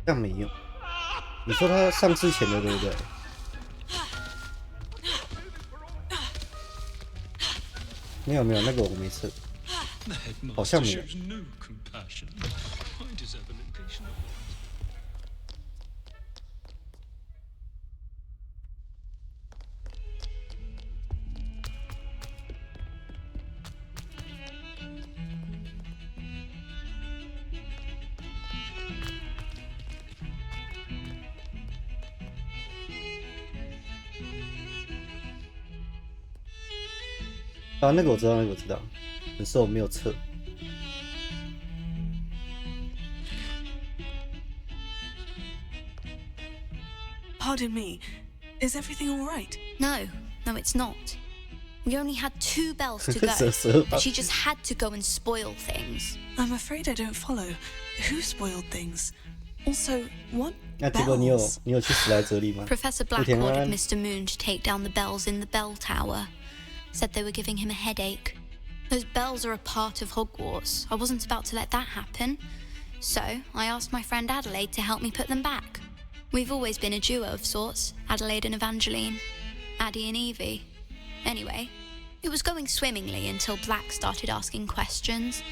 但没有。你说他上之前的对不对？没有没有，那个我没测，好像没有。啊，那个我知道，那个我知道，只是我没有测。Pardon me, is everything all right? No, no, it's not. We only had 2 bells to go, but she just had to go and spoil things. I'm afraid I don't follow. Who spoiled things? Also, what 那结果你 bells? 有去史莱哲里吗？ Professor Black ordered Mr. Moon to take down the bells in the bell tower. Said they were giving him a headache. Those bells are a part of Hogwarts. I wasn't about to let that happen. So, I asked my friend Adelaide to help me put them back. We've always been a duo of sorts, Adelaide and Evangeline. Addie and Evie. Anyway, it was going swimmingly until Black started asking questions.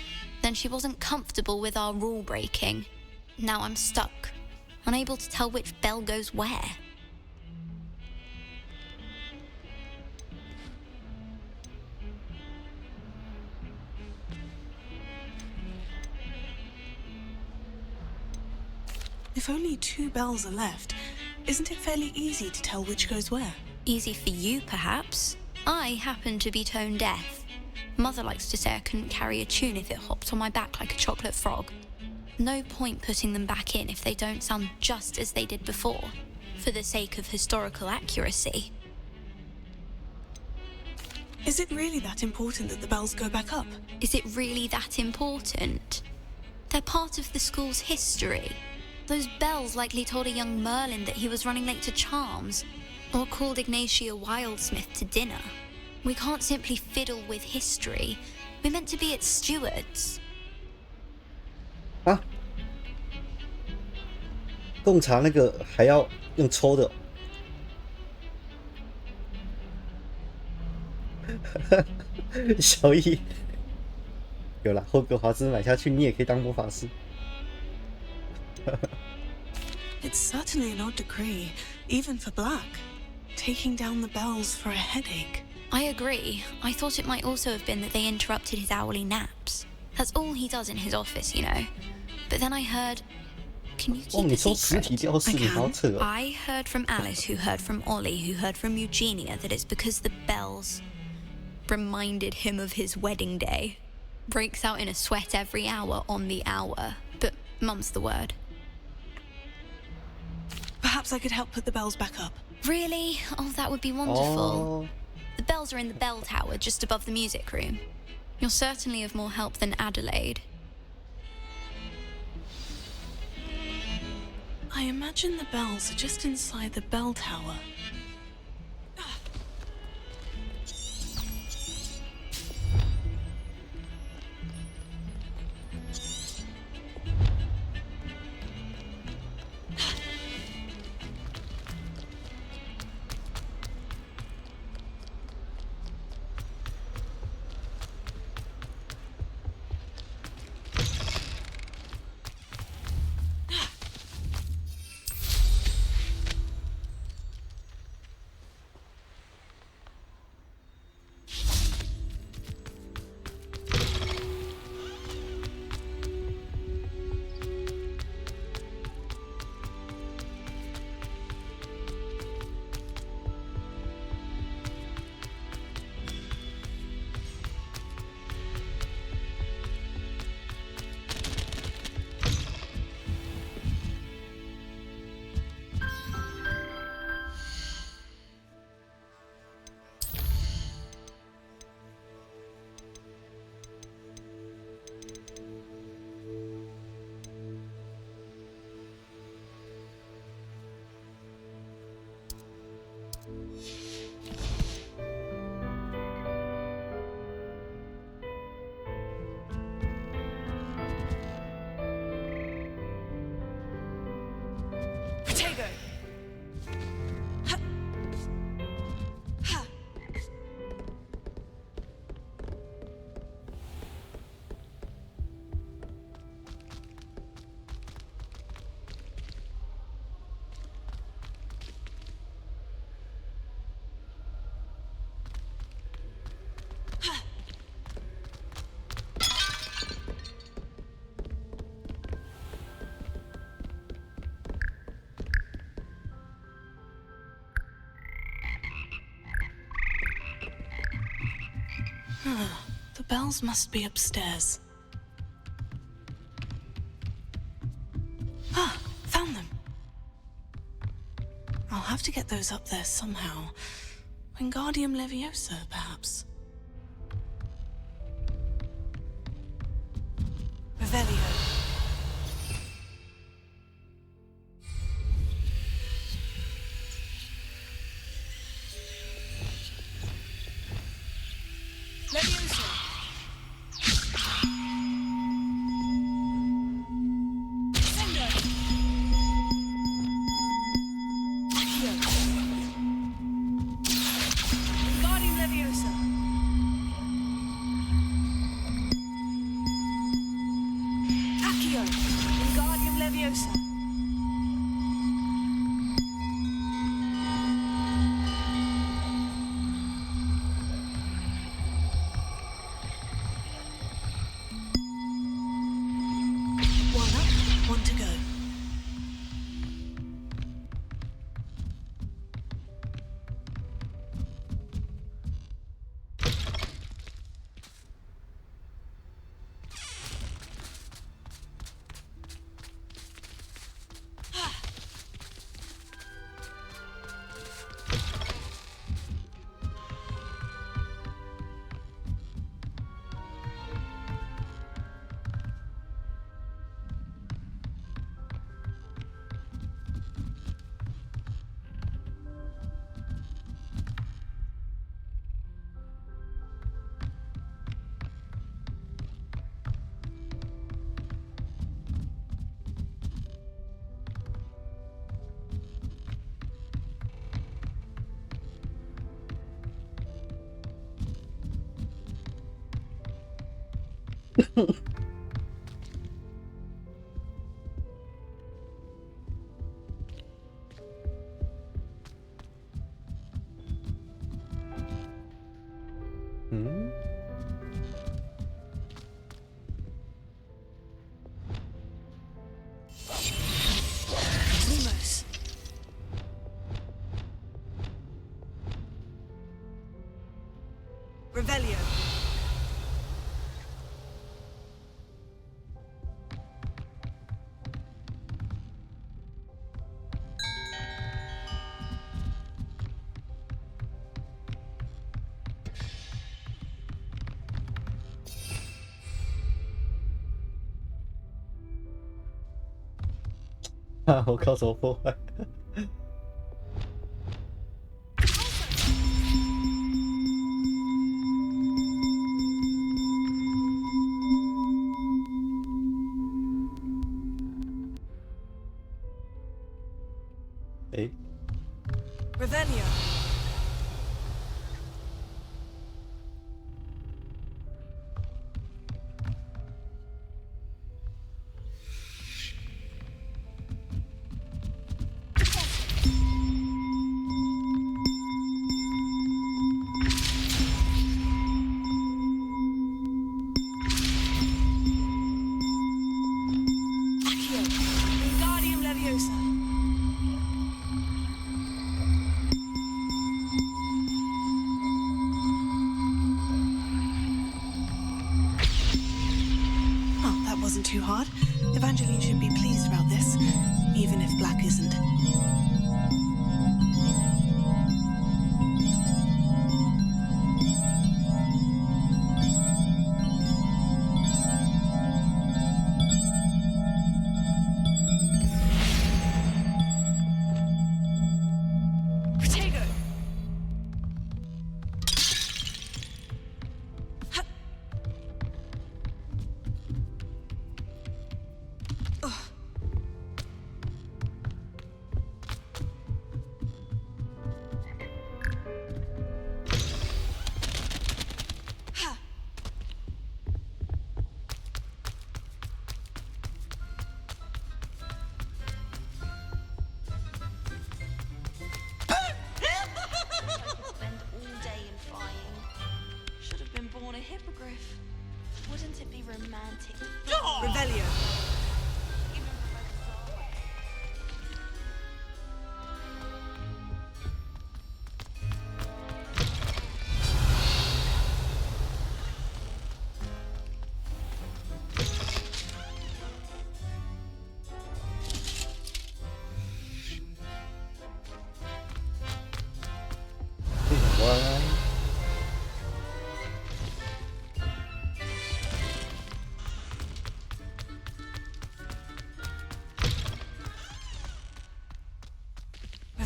Then she wasn't comfortable with our rule breaking. Now I'm stuck, unable to tell which bell goes where. If only 2 bells are left, isn't it fairly easy to tell which goes where? Easy for you, perhaps. I happen to be tone deaf. Mother likes to say I couldn't carry a tune if it hopped on my back like a chocolate frog. No point putting them back in if they don't sound just as they did before, for the sake of historical accuracy. Is it really that important that the bells go back up? Is it really that important? They're part of the school's history. Those bells likely told a young Merlin that he was running late to charms, or called Ignatia Wildsmith to dinner. We can't simply fiddle with history. We're meant to be its stewards. 啊，贡茶那个还要用抽的哦。小易，有啦，霍格华兹买下去，你也可以当魔法师。It's certainly an odd decree, even for Black. Taking down the bells for a headache. I agree. I thought it might also have been that they interrupted his hourly naps. That's all he does in his office, you know. But then I heard... Can you keep a secret? I heard from Alice, who heard from Ollie, who heard from Eugenia, that it's because the bells reminded him of his wedding day. Breaks out in a sweat every hour on the hour. But mum's the word. Perhaps I could help put the bells back up. Really? Oh, that would be wonderful. The bells are in the bell tower, just above the music room. You're certainly of more help than Adelaide. I imagine the bells are just inside the bell tower. The bells must be upstairs. Ah, found them. I'll have to get those up there somehow. Wingardium Leviosa, perhaps. Revelio. Leviosa. Descendo. Accio. Wingardium Leviosa. Accio. Wingardium Leviosa. One up, one to go. Lumos. Revelio.我靠，怎么破坏？哎， Revelio. Accio. Wingardium Leviosa. Oh, that wasn't too hard. Evangeline should be pleased about this, even if Black isn't. Protego! Ha- Ugh.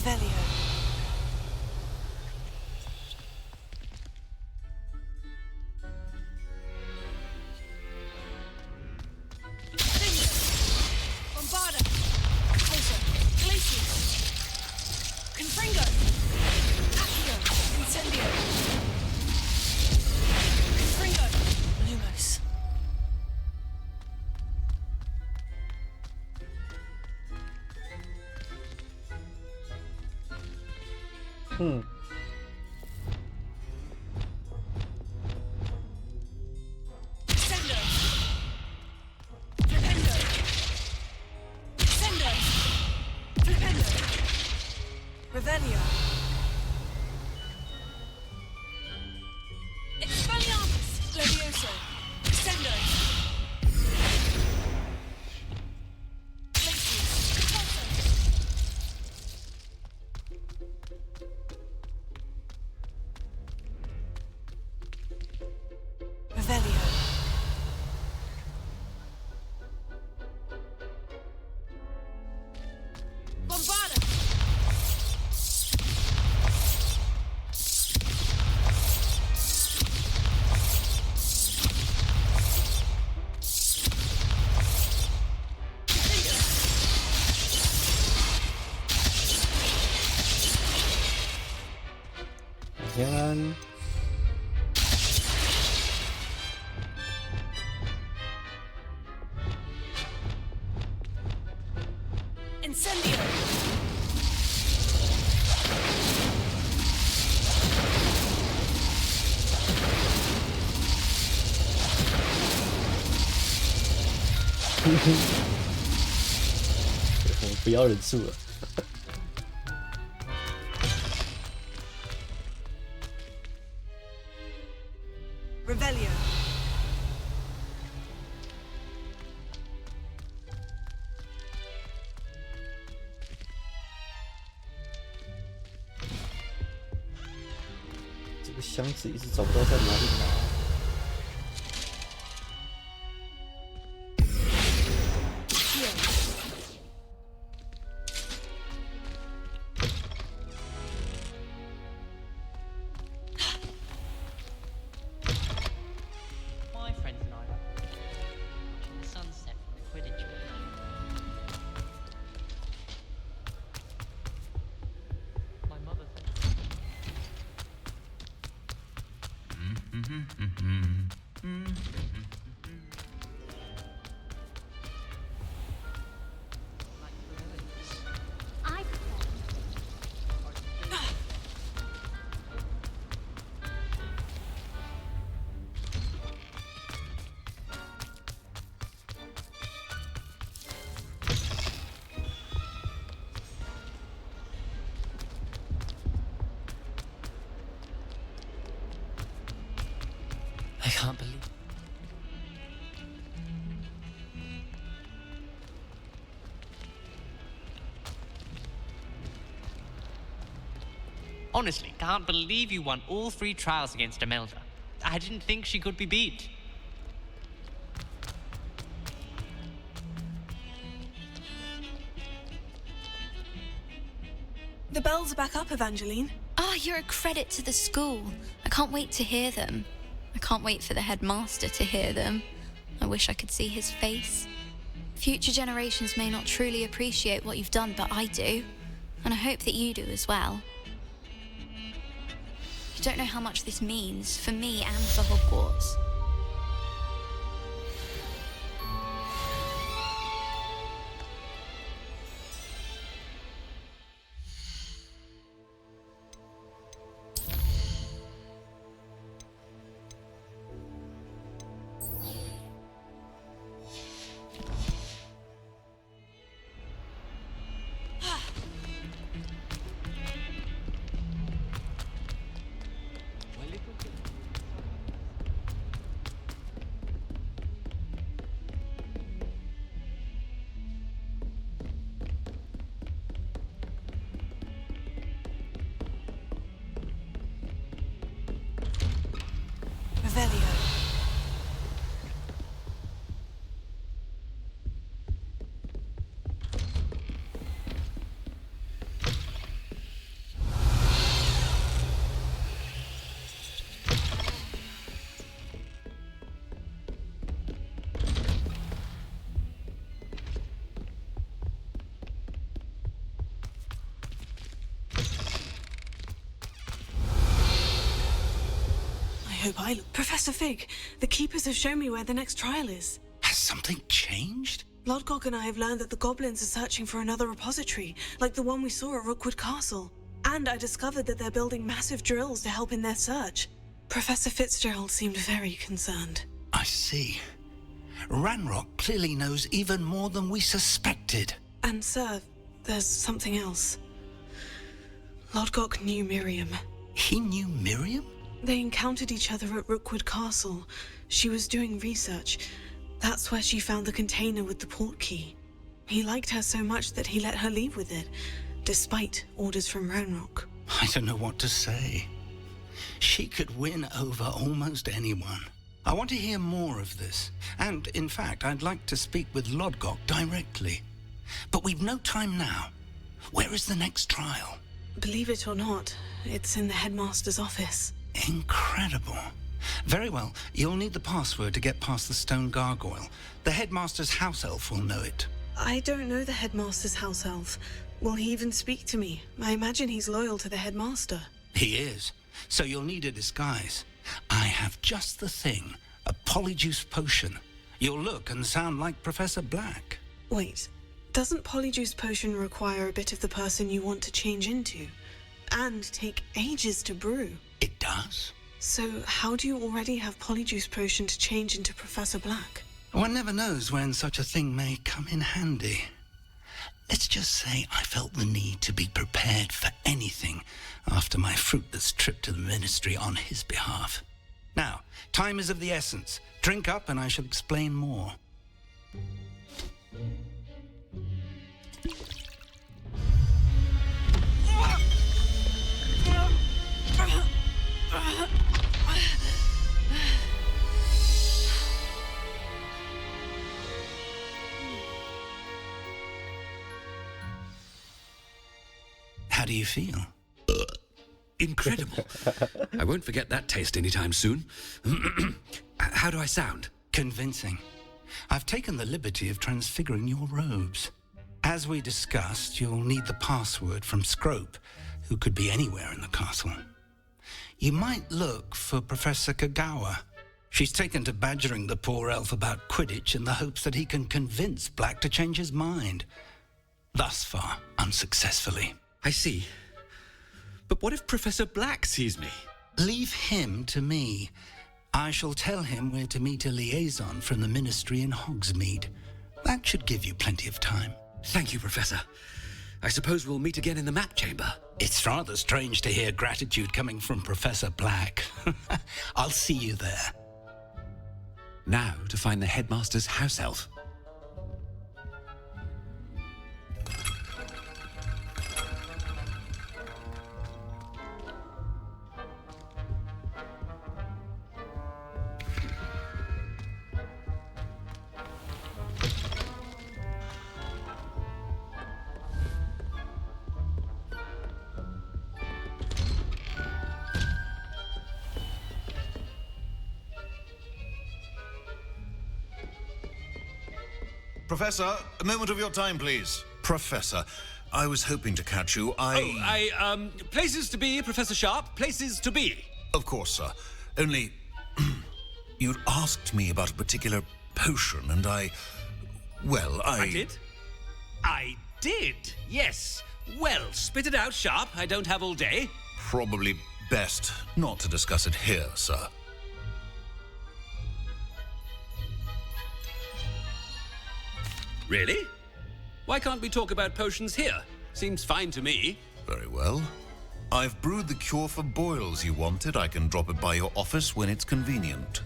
Revelio. Bombarda. Closer. Glacius. Confringo. Accio. Incendio. Confringo. Lumos. Sendo. Flipendo. Sendo. Flipendo. Revelio. Expelliarmus. Levioso. Sendo. Glacius. Pulso. Revelio. Bombarda. Jangan. Incendio.我不要忍住了。Revelio.这个箱子一直找不到在哪里拿。My friends and I are watching the sunset from the Quidditch match. My mother thinks like brilliance. I I can't believe. Honestly, can't believe you won all 3 trials against Imelda. I didn't think she could be beat. The bells are back up, Evangeline. Ah, you're a credit to the school. I can't wait to hear them. I can't wait for the headmaster to hear them. I wish I could see his face. Future generations may not truly appreciate what you've done, but I do. And I hope that you do as well. You don't know how much this means for me and for Hogwarts. Revelio. hope I look. Professor Fig, the Keepers have shown me where the next trial is. Has something changed? Lodgok and I have learned that the goblins are searching for another repository, like the one we saw at Rookwood Castle. And I discovered that they're building massive drills to help in their search. Professor Fitzgerald seemed very concerned. I see. Ranrock clearly knows even more than we suspected. And sir, there's something else. Lodgok knew Miriam. He knew Miriam? They encountered each other at Rookwood Castle. She was doing research. That's where she found the container with the port key. He liked her so much that he let her leave with it, despite orders from Ranrock. I don't know what to say. She could win over almost anyone. I want to hear more of this. And, in fact, I'd like to speak with Lodgok directly. But we've no time now. Where is the next trial? Believe it or not, it's in the headmaster's office. Incredible. Very well. You'll need the password to get past the stone gargoyle. The headmaster's house elf will know it. I don't know the headmaster's house elf. Will he even speak to me? I imagine he's loyal to the headmaster. He is. So you'll need a disguise. I have just the thing. A polyjuice potion. You'll look and sound like Professor Black. Wait, doesn't polyjuice potion require a bit of the person you want to change into? And take ages to brew? It does. So how do you already have polyjuice potion to change into Professor Black? One never knows when such a thing may come in handy. Let's just say I felt the need to be prepared for anything after my fruitless trip to the ministry on his behalf. Now, time is of the essence. Drink up and I shall explain more. How do you feel? Incredible. I won't forget that taste anytime soon. How do I sound? Convincing. I've taken the liberty of transfiguring your robes. As we discussed, you'll need the password from Scrope, who could be anywhere in the castle. You might look for Professor Kagawa. She's taken to badgering the poor elf about Quidditch in the hopes that he can convince Black to change his mind. Thus far, unsuccessfully. I see. But what if Professor Black sees me? Leave him to me. I shall tell him where to meet a liaison from the ministry in Hogsmeade. That should give you plenty of time. Thank you, Professor. I suppose we'll meet again in the map chamber. It's rather strange to hear gratitude coming from Professor Black. I'll see you there. Now to find the headmaster's house elf. Professor, a moment of your time, please. Professor, I was hoping to catch you. Places to be, Professor Sharp, places to be. Of course, sir. Only, you'd asked me about a particular potion, and I I did, yes. Well, spit it out, Sharp. I don't have all day. Probably best not to discuss it here, sir. Really? Why can't we talk about potions here? Seems fine to me. Very well. I've brewed the cure for boils you wanted. I can drop it by your office when it's convenient.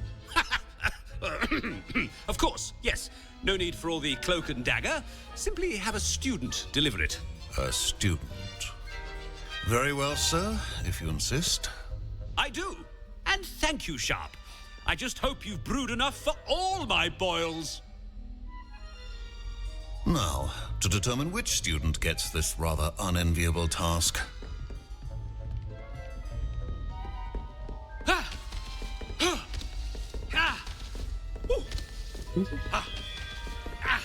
Of course, yes. No need for all the cloak and dagger. Simply have a student deliver it. A student. Very well, sir, if you insist. I do. And thank you, Sharp. I just hope you've brewed enough for all my boils. Now, to determine which student gets this rather unenviable task. Ah! Ah! Ah! Ooh! Ah! Ah!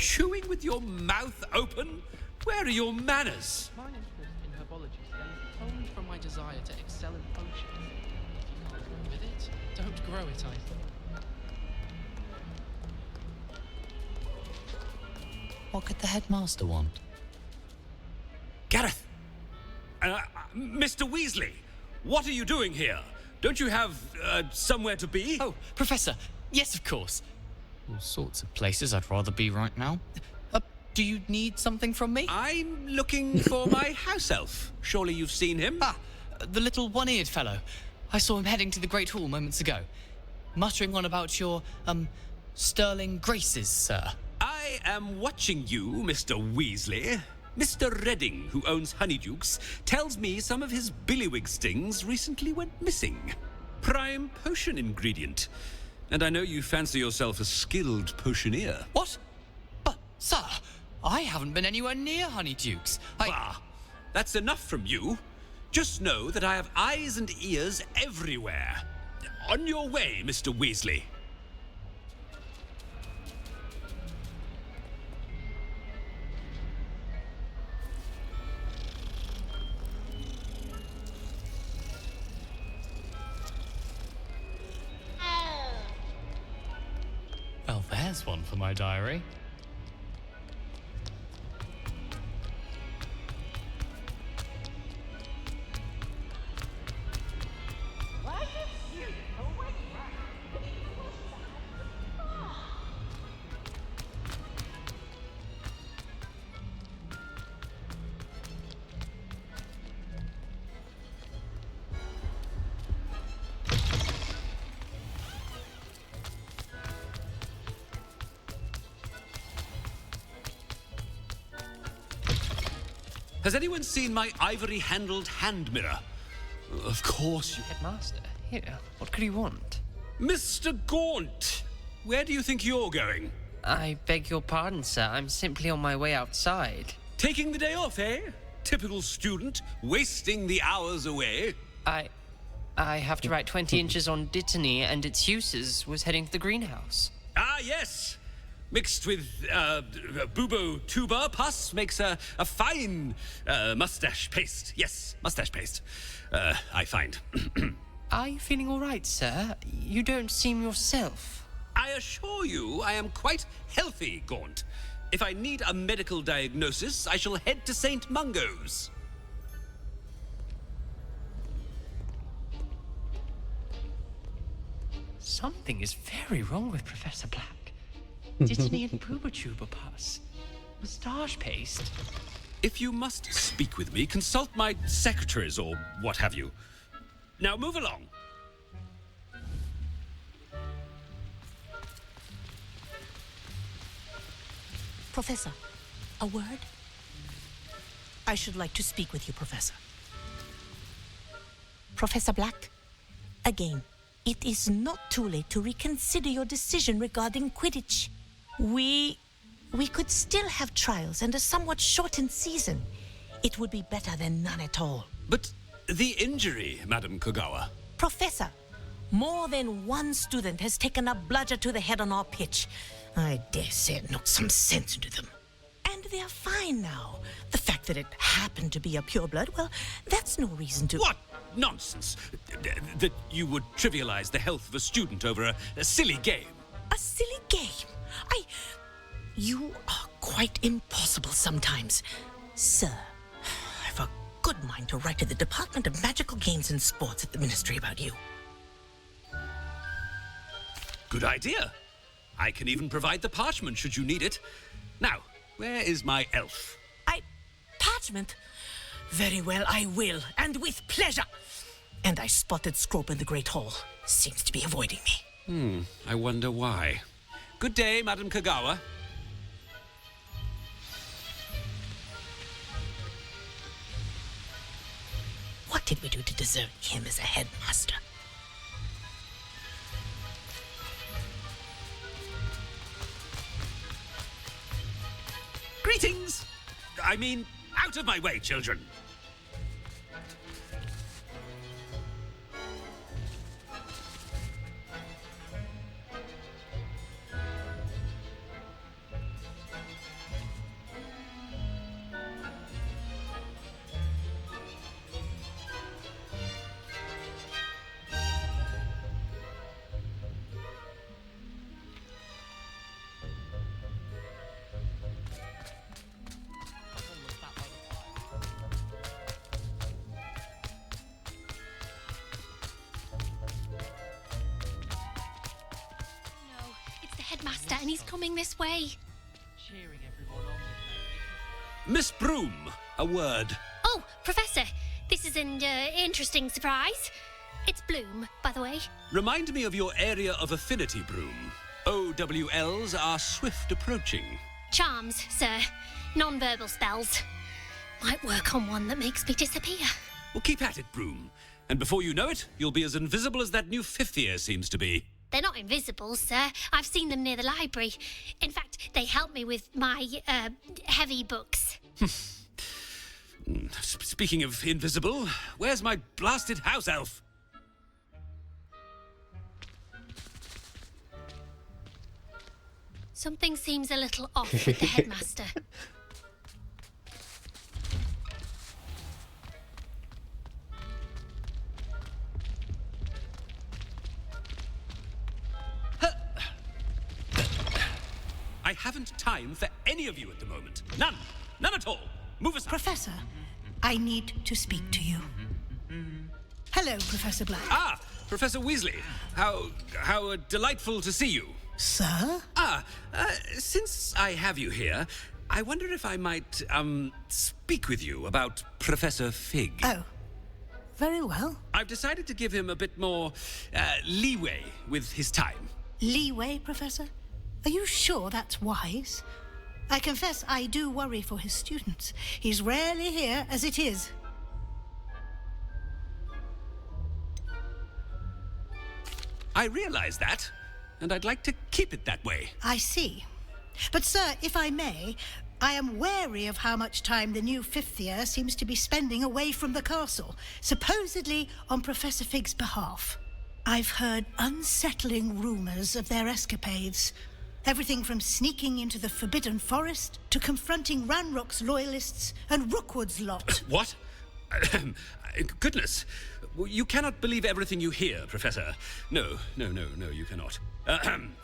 chewing with your mouth open? Where are your manners? My interest in herbology stems solely from my desire to excel in potions. If you can't grow with it, don't grow it, I think. What could the headmaster want? Gareth! Mr. Weasley, what are you doing here? Don't you have somewhere to be? Oh, Professor, yes, of course. All sorts of places I'd rather be right now. Do you need something from me? I'm looking for my house elf. Surely you've seen him? Ah, the little one-eared fellow. I saw him heading to the Great Hall moments ago, muttering on about your, sterling graces, sir. I am watching you, Mr. Weasley. Mr. Redding, who owns Honeydukes, tells me some of his billywig stings recently went missing. Prime potion ingredient. And I know you fancy yourself a skilled potioneer. What? But, sir, I haven't been anywhere near Honeydukes. Bah, that's enough from you. Just know that I have eyes and ears everywhere. On your way, Mr. Weasley. Well, there's one for my diary. Has anyone seen my ivory-handled hand mirror? Of course you... Headmaster, here, what could you want? Mr. Gaunt! Where do you think you're going? I beg your pardon, sir. I'm simply on my way outside. Taking the day off, eh? Typical student, wasting the hours away. I have to write 20 inches on Dittany and its uses. Was heading to the greenhouse. Ah, yes! Mixed with bubo tuber pus makes a fine mustache paste. Yes, mustache paste. I find. Are you feeling all right, sir? You don't seem yourself. I assure you I am quite healthy, Gaunt. If I need a medical diagnosis, I shall head to St. Mungo's. Something is very wrong with Professor Black. Dittany and Pooba pus. Moustache paste. If you must speak with me, consult my secretaries or what have you. Now move along. Professor, a word? I should like to speak with you, Professor. Professor Black, again, it is not too late to reconsider your decision regarding Quidditch. We could still have trials and a somewhat shortened season. It would be better than none at all. But the injury, Madam Kogawa. Professor, more than one student has taken a bludger to the head on our pitch. I dare say it knocked some sense into them. And they're fine now. The fact that it happened to be a pureblood, well, that's no reason to... What nonsense! That you would trivialize the health of a student over a silly game. A silly game? You are quite impossible sometimes. Sir, I've a good mind to write to the Department of Magical Games and Sports at the Ministry about you. Good idea. I can even provide the parchment should you need it. Now, where is my elf? Parchment? Very well, I will, and with pleasure. And I spotted Scrope in the Great Hall. Seems to be avoiding me. I wonder why. Good day, Madam Kogawa. What did we do to deserve him as a headmaster? Greetings! I mean, out of my way, children. Master, and he's coming this way. Cheering everyone on with Miss Broom, a word. Oh, Professor, this is an interesting surprise. It's Bloom, by the way. Remind me of your area of affinity, Broom. OWLs are swift approaching. Charms, sir. Non-verbal spells. Might work on one that makes me disappear. Well, keep at it, Broom. And before you know it, you'll be as invisible as that new fifth year seems to be. They're not invisible, sir. I've seen them near the library. In fact, they help me with my, heavy books. Speaking of invisible, where's my blasted house elf? Something seems a little off with the headmaster. I haven't time for any of you at the moment. None. None at all. Move aside. Professor, I need to speak to you. Hello, Professor Black. Ah, Professor Weasley. How delightful to see you. Sir? Since I have you here, I wonder if I might, speak with you about Professor Fig. Oh, very well. I've decided to give him a bit more, leeway with his time. Leeway, Professor? Are you sure that's wise? I confess I do worry for his students. He's rarely here as it is. I realize that, and I'd like to keep it that way. I see. But, sir, if I may, I am wary of how much time the new fifth year seems to be spending away from the castle, supposedly on Professor Fig's behalf. I've heard unsettling rumours of their escapades. Everything from sneaking into the Forbidden Forest to confronting Ranrock's loyalists and Rookwood's lot. What? Goodness. You cannot believe everything you hear, Professor. No, you cannot.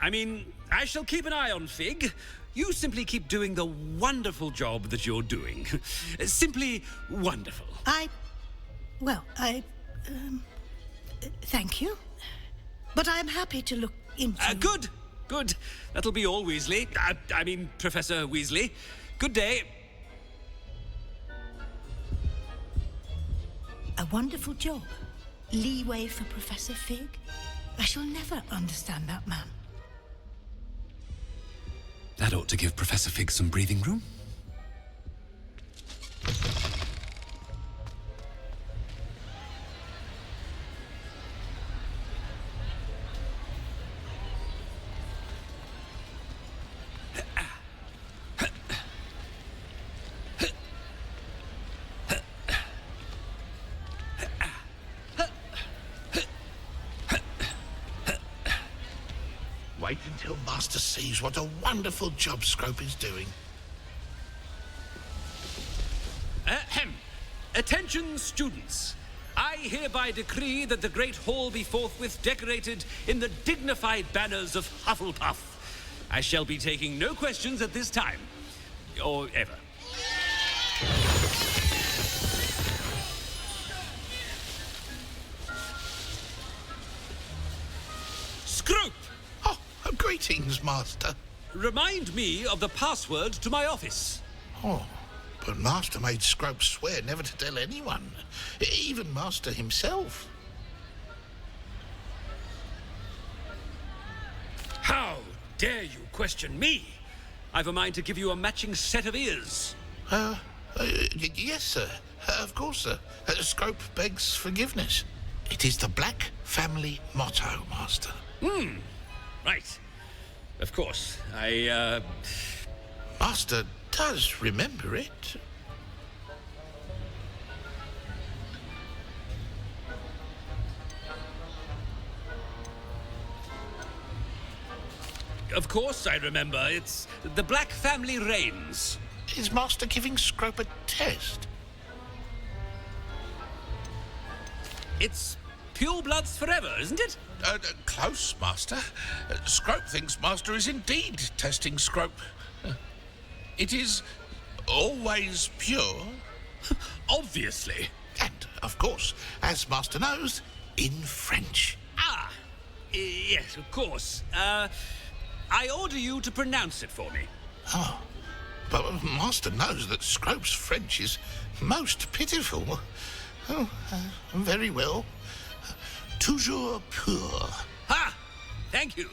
I mean, I shall keep an eye on Fig. You simply keep doing the wonderful job that you're doing. Simply wonderful. Thank you. But I'm happy to look into... Good. That'll be all, Weasley. I mean, Professor Weasley. Good day. A wonderful job. Leeway for Professor Fig. I shall never understand that man. That ought to give Professor Fig some breathing room. Wait until Master sees what a wonderful job Scrope is doing. Ahem. Attention, students. I hereby decree that the Great Hall be forthwith decorated in the dignified banners of Hufflepuff. I shall be taking no questions at this time. Or ever. Scrope! Greetings, Master. Remind me of the password to my office. Oh, but Master made Scrope swear never to tell anyone, even Master himself. How dare you question me? I've a mind to give you a matching set of ears. Yes, sir. Of course, sir. Scrope begs forgiveness. It is the Black family motto, Master. Right. Of course. Master does remember it. Of course I remember. It's the Black family reigns. Is Master giving Scrope a test? It's pure bloods forever, isn't it? Close, Master. Scrope thinks Master is indeed testing Scrope. It is always pure. Obviously. And, of course, as Master knows, in French. Yes, of course. I order you to pronounce it for me. Oh, but Master knows that Scrope's French is most pitiful. Oh, very well. Toujours pur. Ha! Thank you.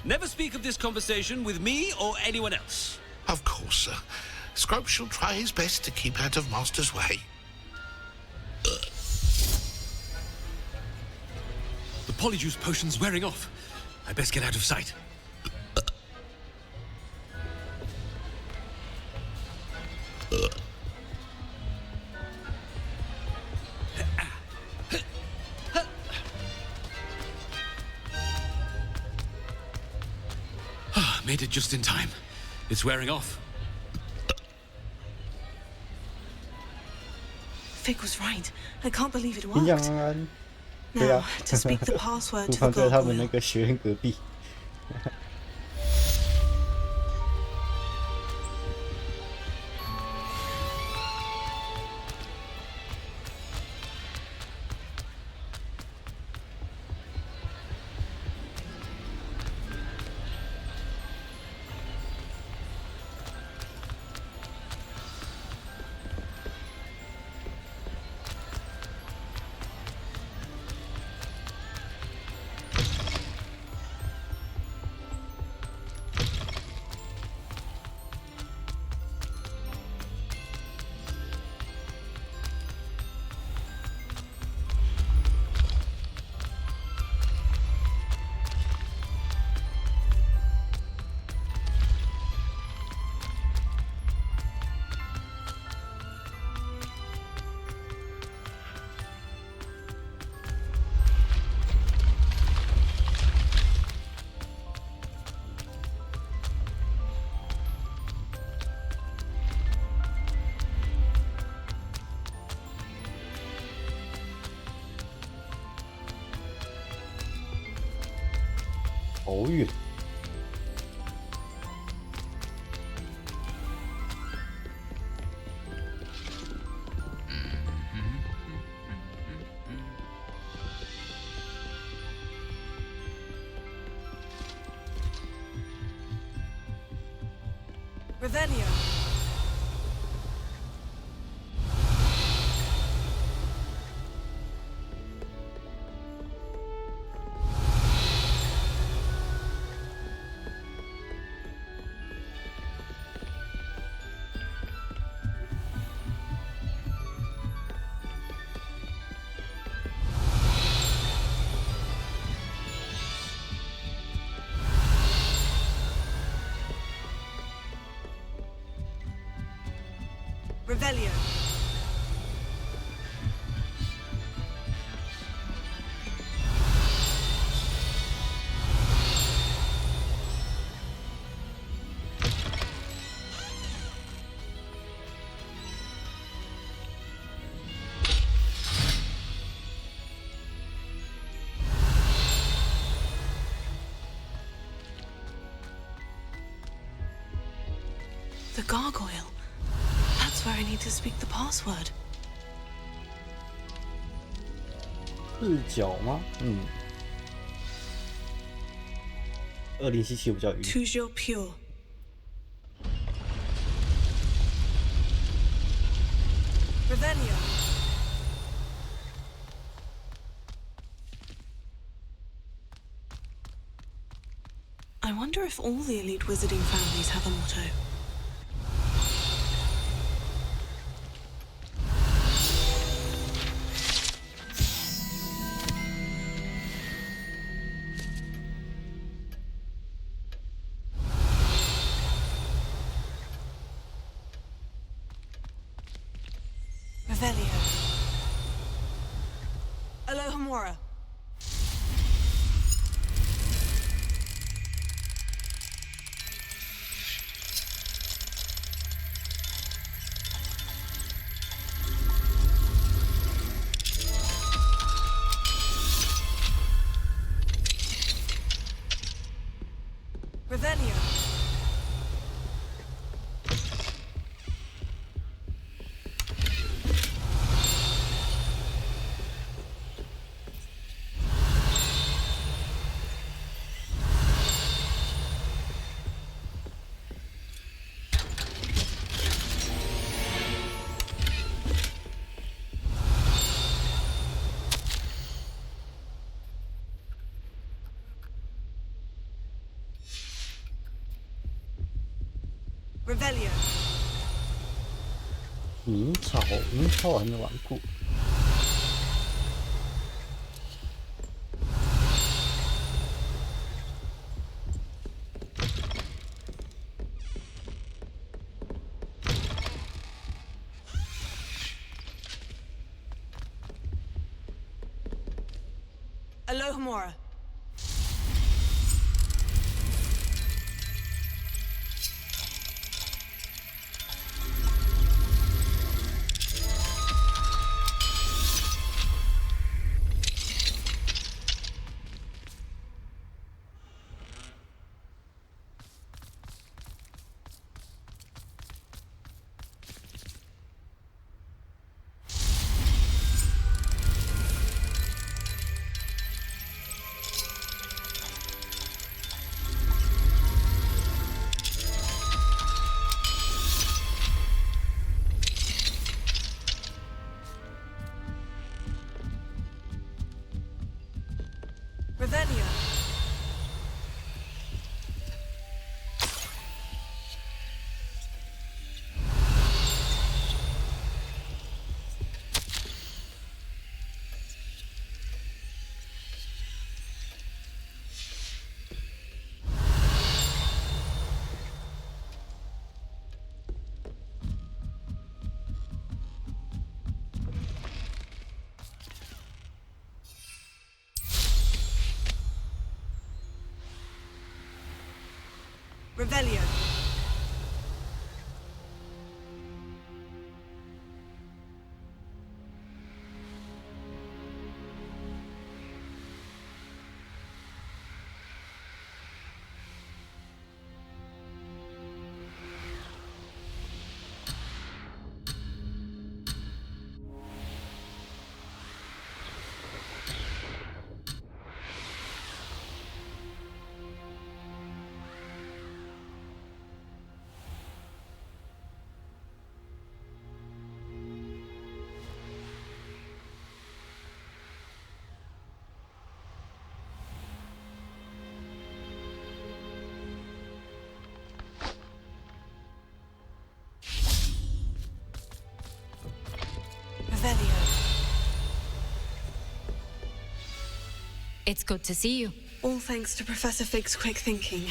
Never speak of this conversation with me or anyone else. Of course, sir. Scrope shall try his best to keep out of Master's way. The polyjuice potion's wearing off. I best get out of sight. Made it just in time. It's wearing off. Fig was right. I can't believe it 阴阳 worked. 安，对 Now, 啊， to speak the password 不 to 妨 the 在他们那 gargoyle. 个学院隔壁。好远。Revelio. Revelio. The gargoyle. That's where I need to speak the password. 视角吗？2077比较晕。Toujours pure. Revelio. I wonder if all the elite wizarding families have a motto. Revelio. Alohomora. Revelio. Revelio. 明朝还没玩过。Alohomora. Revelio. Revelio. Revelio. It's good to see you. All thanks to Professor Fig's quick thinking.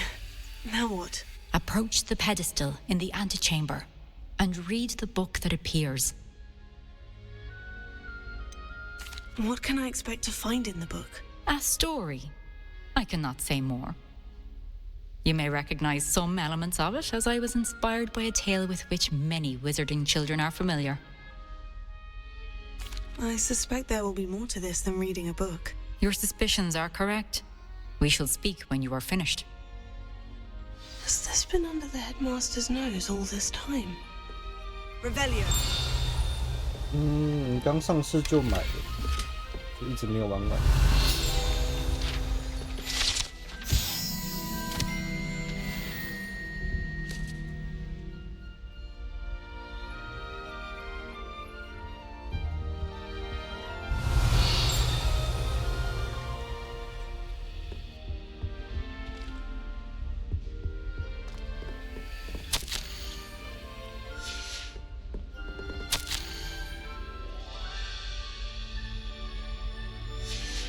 Now what? Approach the pedestal in the antechamber and read the book that appears. What can I expect to find in the book? A story. I cannot say more. You may recognize some elements of it, as I was inspired by a tale with which many wizarding children are familiar. I suspect there will be more to this than reading a book. Your suspicions are correct. We shall speak when you are finished. Has this been under the headmaster's nose all this time? Revelio. 你刚上市就买了，就一直没有玩完。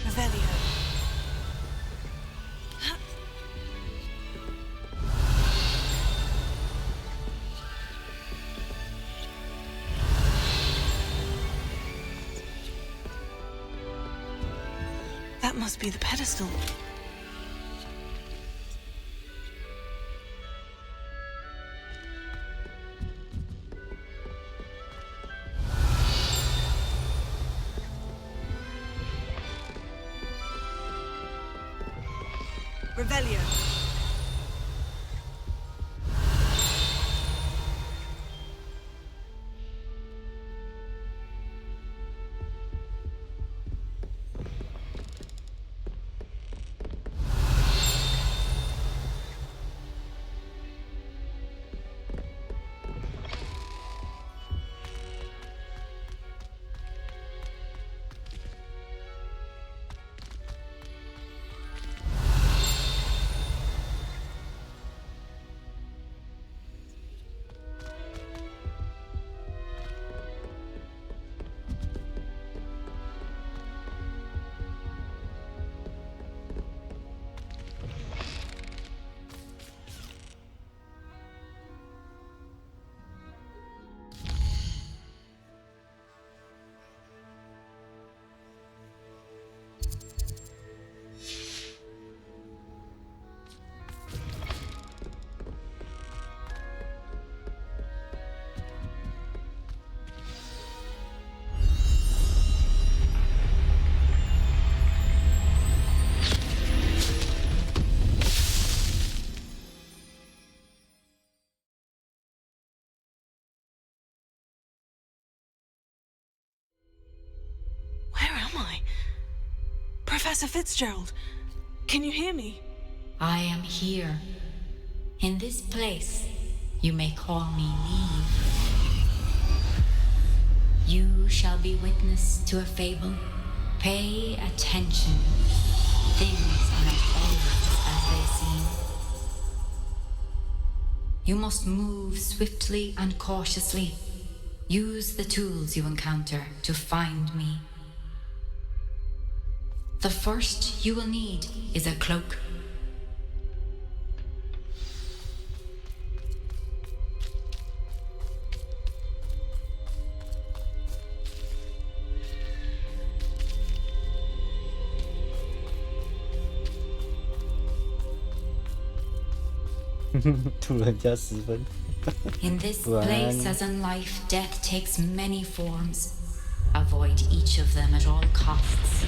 Revelio. That must be the pedestal. Revelio. Professor Fitzgerald, can you hear me? I am here. In this place, you may call me Neve. You shall be witness to a fable. Pay attention. Things are not always as they seem. You must move swiftly and cautiously. Use the tools you encounter to find me. The first you will need is a cloak. In this place, as in life, death takes many forms. Avoid each of them at all costs.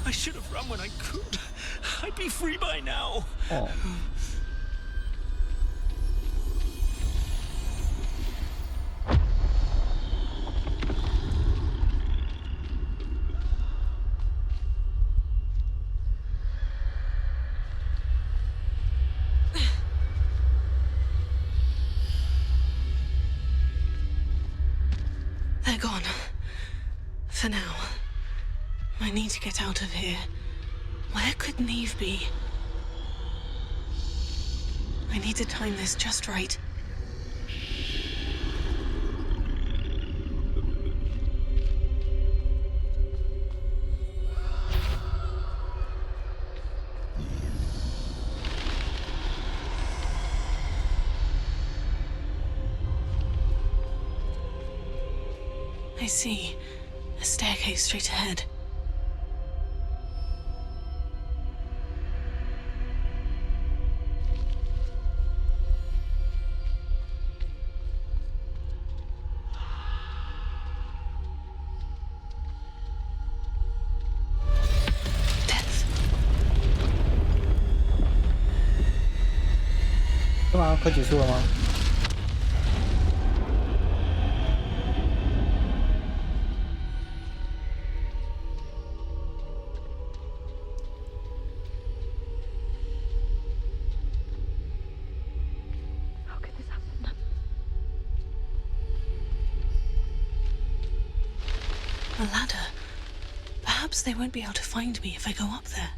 I should have run when I could. I'd be free by now. Oh. They're gone. For now. I need to get out of here. Where could Neve be? I need to time this just right. I see. A staircase straight ahead. Death. 干嘛？快结束了吗？ A ladder. Perhaps they won't be able to find me if I go up there.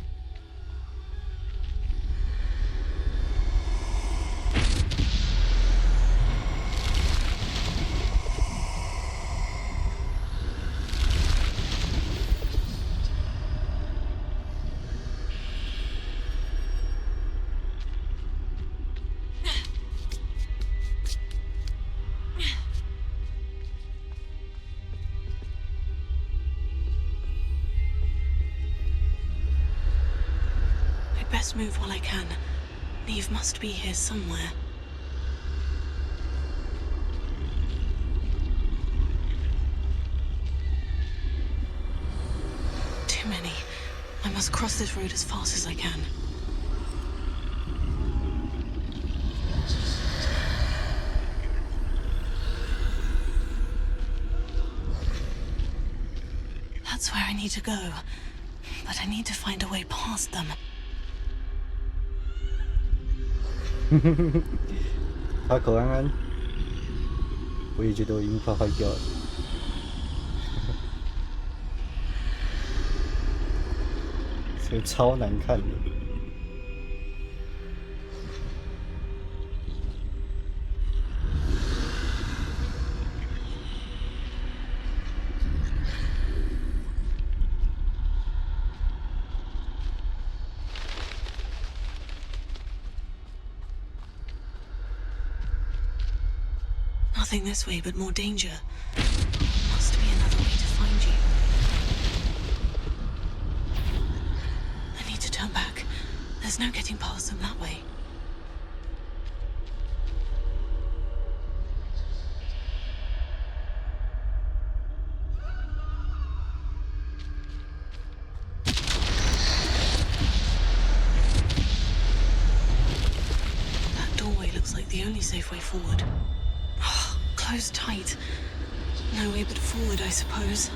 Best move while I can. Neve must be here somewhere. Too many. I must cross this road as fast as I can. That's where I need to go. But I need to find a way past them. 他口安安，我也觉得我已经快坏掉了。这个超难看的。Nothing this way, but more danger. Must be another way to find you. I need to turn back. There's no getting past them that way. That doorway looks like the only safe way forward. Oh, closed tight. No way but forward, I suppose.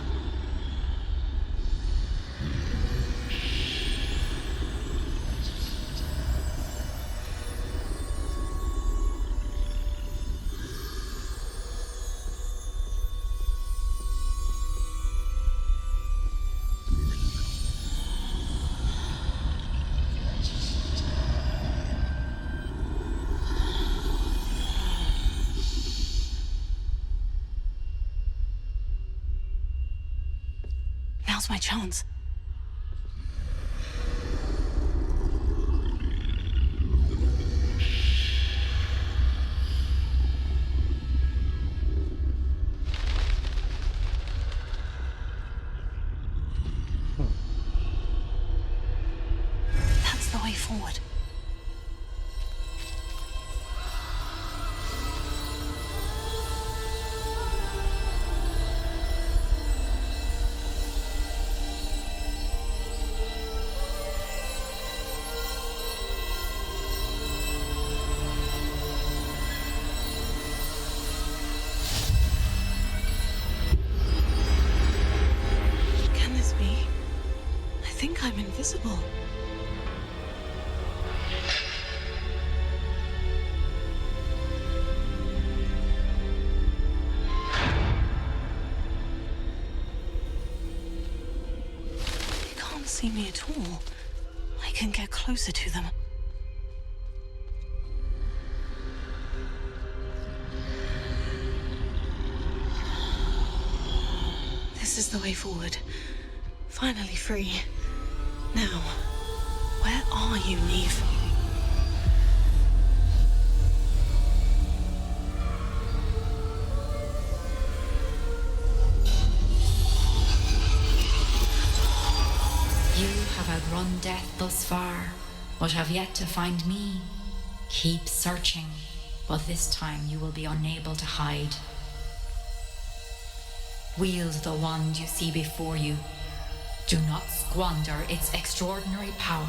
Now's my chance. That's the way forward. Can this be? I think I'm invisible. They can't see me at all. I can get closer to them. This is the way forward. Finally free. Now, where are you, Neve? You have outrun death thus far, but have yet to find me. Keep searching, but this time you will be unable to hide. Wield the wand you see before you. Do not squander its extraordinary power.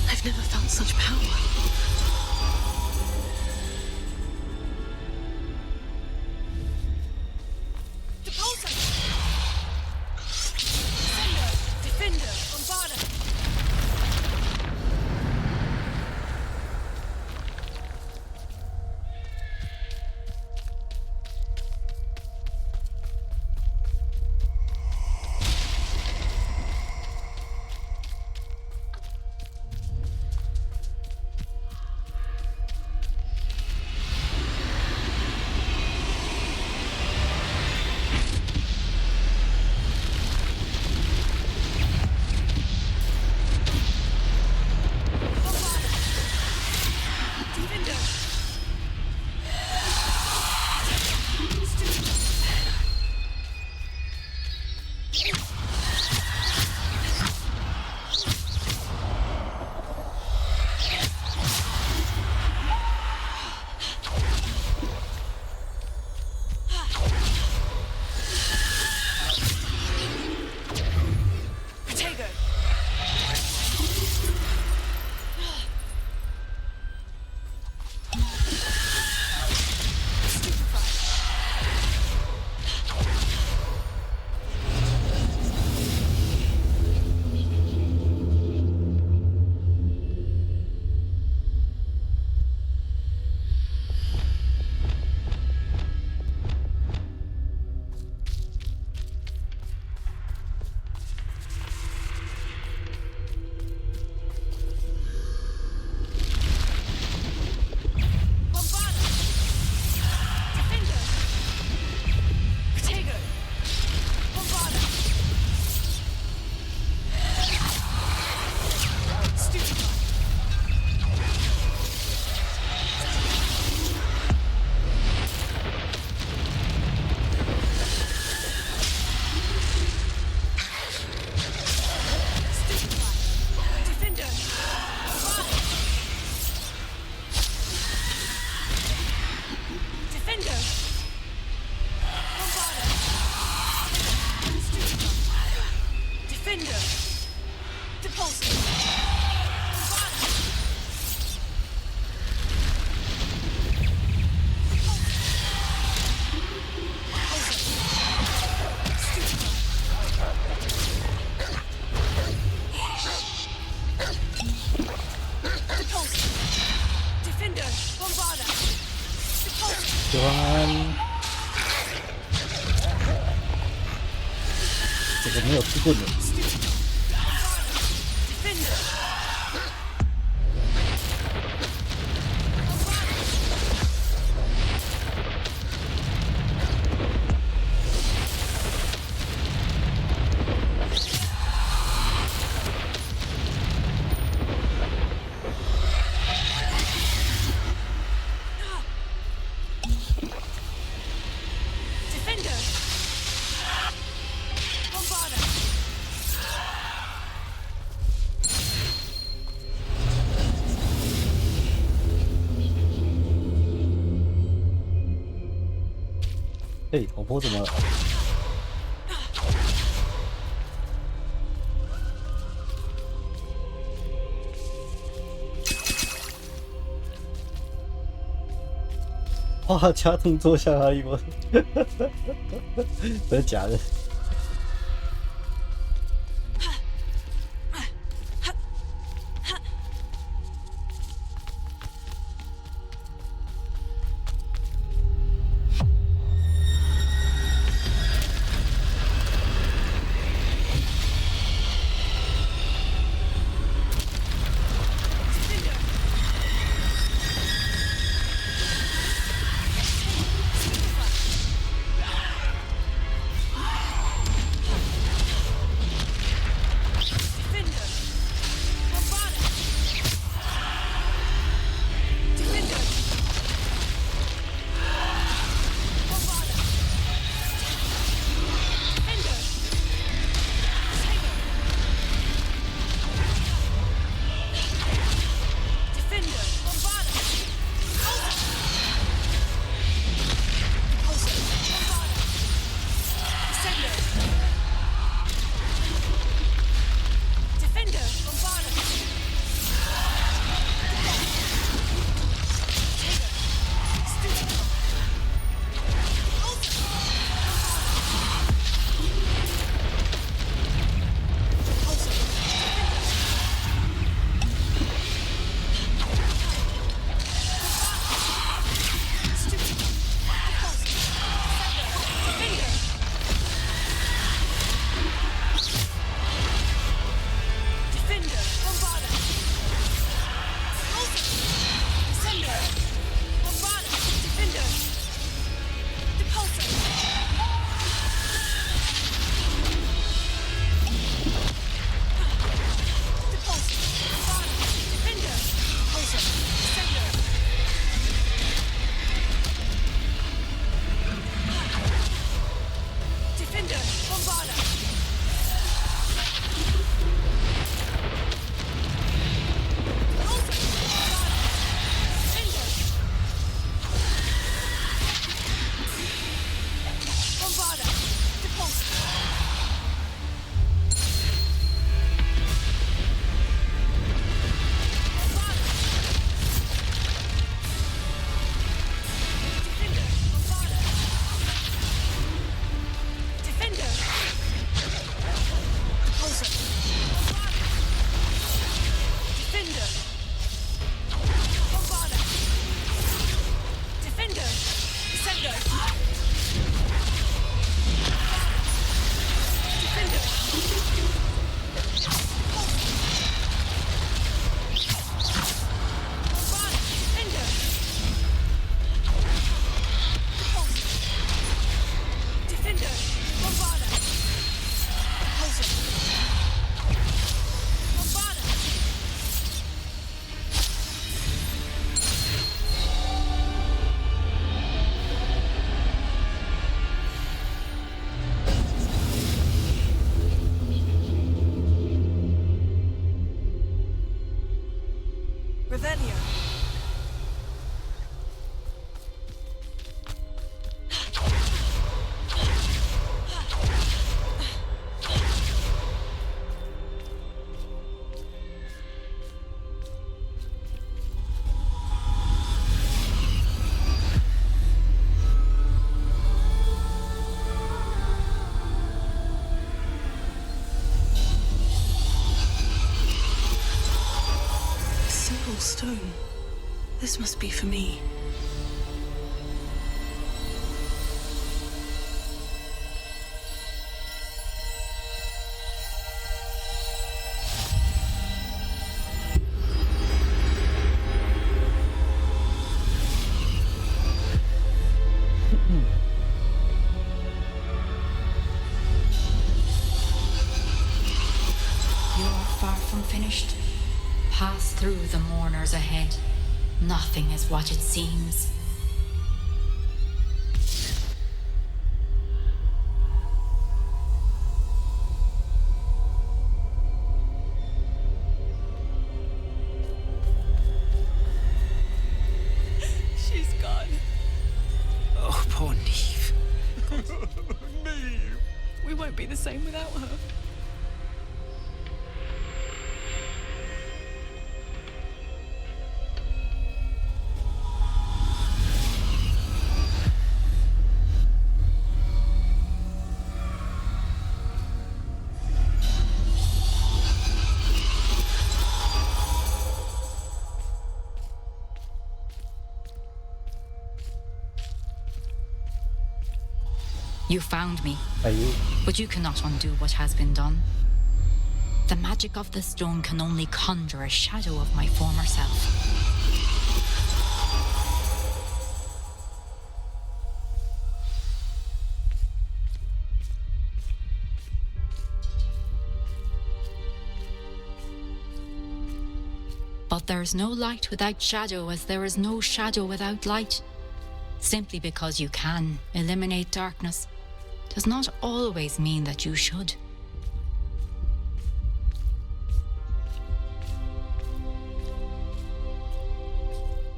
I've never felt such power. 喜欢这个没有出棍的。嘿，老婆怎么了？画家动作像哈利波特，真的假的？Stone. This must be for me. Finished. Pass through the mourners ahead. Nothing is what it seems. She's gone. Oh, poor Neve. Neve. We won't be the same without her. You found me, Are you? but you cannot undo what has been done. The magic of the stone can only conjure a shadow of my former self. But there is no light without shadow, as there is no shadow without light. Simply because you can eliminate darkness does not always mean that you should.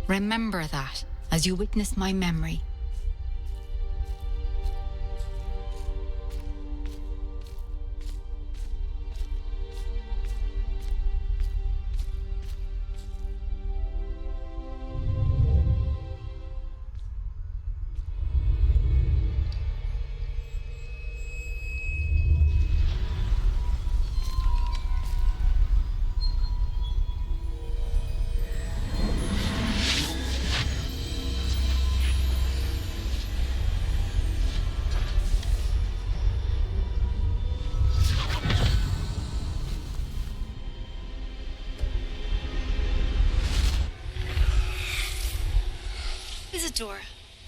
Remember that as you witness my memory. Isadora,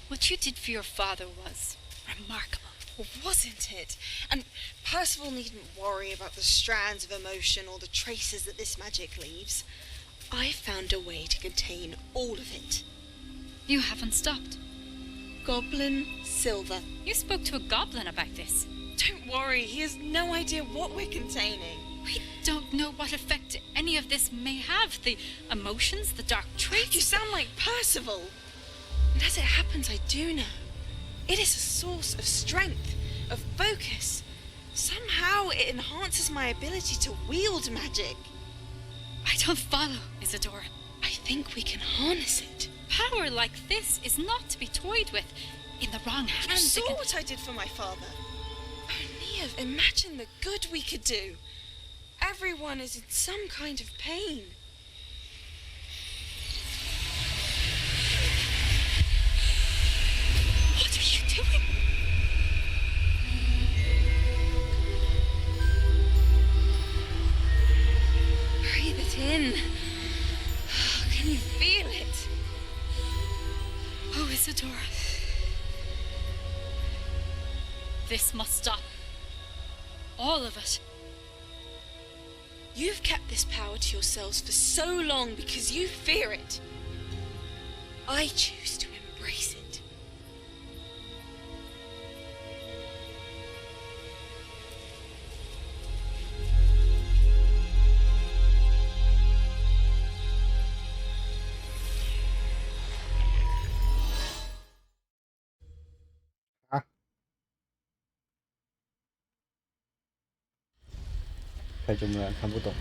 what you did for your father was remarkable. Well, wasn't it? And Percival needn't worry about the strands of emotion or the traces that this magic leaves. I found a way to contain all of it. You haven't stopped. Goblin Silver. You spoke to a goblin about this. Don't worry, he has no idea what we're containing. We don't know what effect any of this may have. The emotions, the dark traits. You sound like Percival. And as it happens, I do know. It is a source of strength, of focus. Somehow it enhances my ability to wield magic. I don't follow, Isadora. I think we can harness it. Power like this is not to be toyed with. In the wrong hands. You saw what I did for my father. Oh, Neve, imagine the good we could do. Everyone is in some kind of pain. What are you doing? Breathe it in. Can you feel it? Oh, Isadora. This must stop. All of it. You've kept this power to yourselves for so long because you fear it. I choose to embrace it. Ah. 太久没来，看不懂。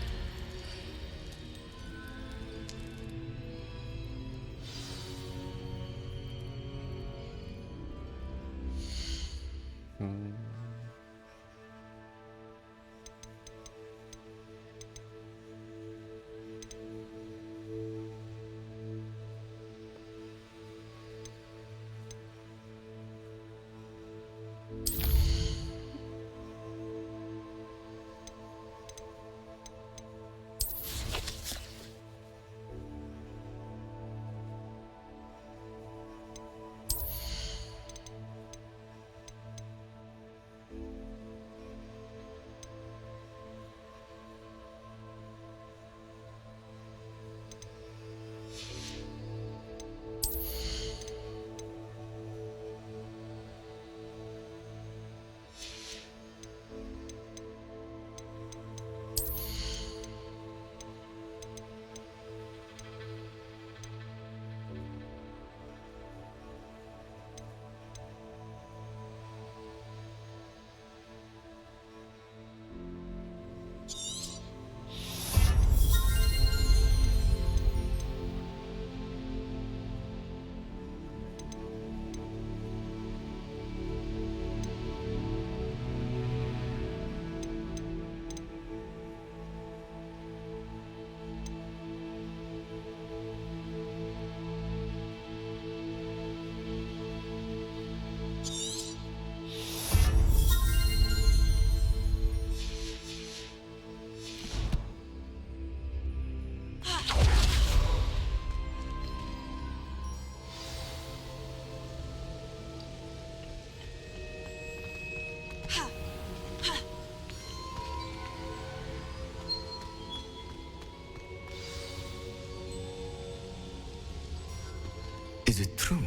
Is it true?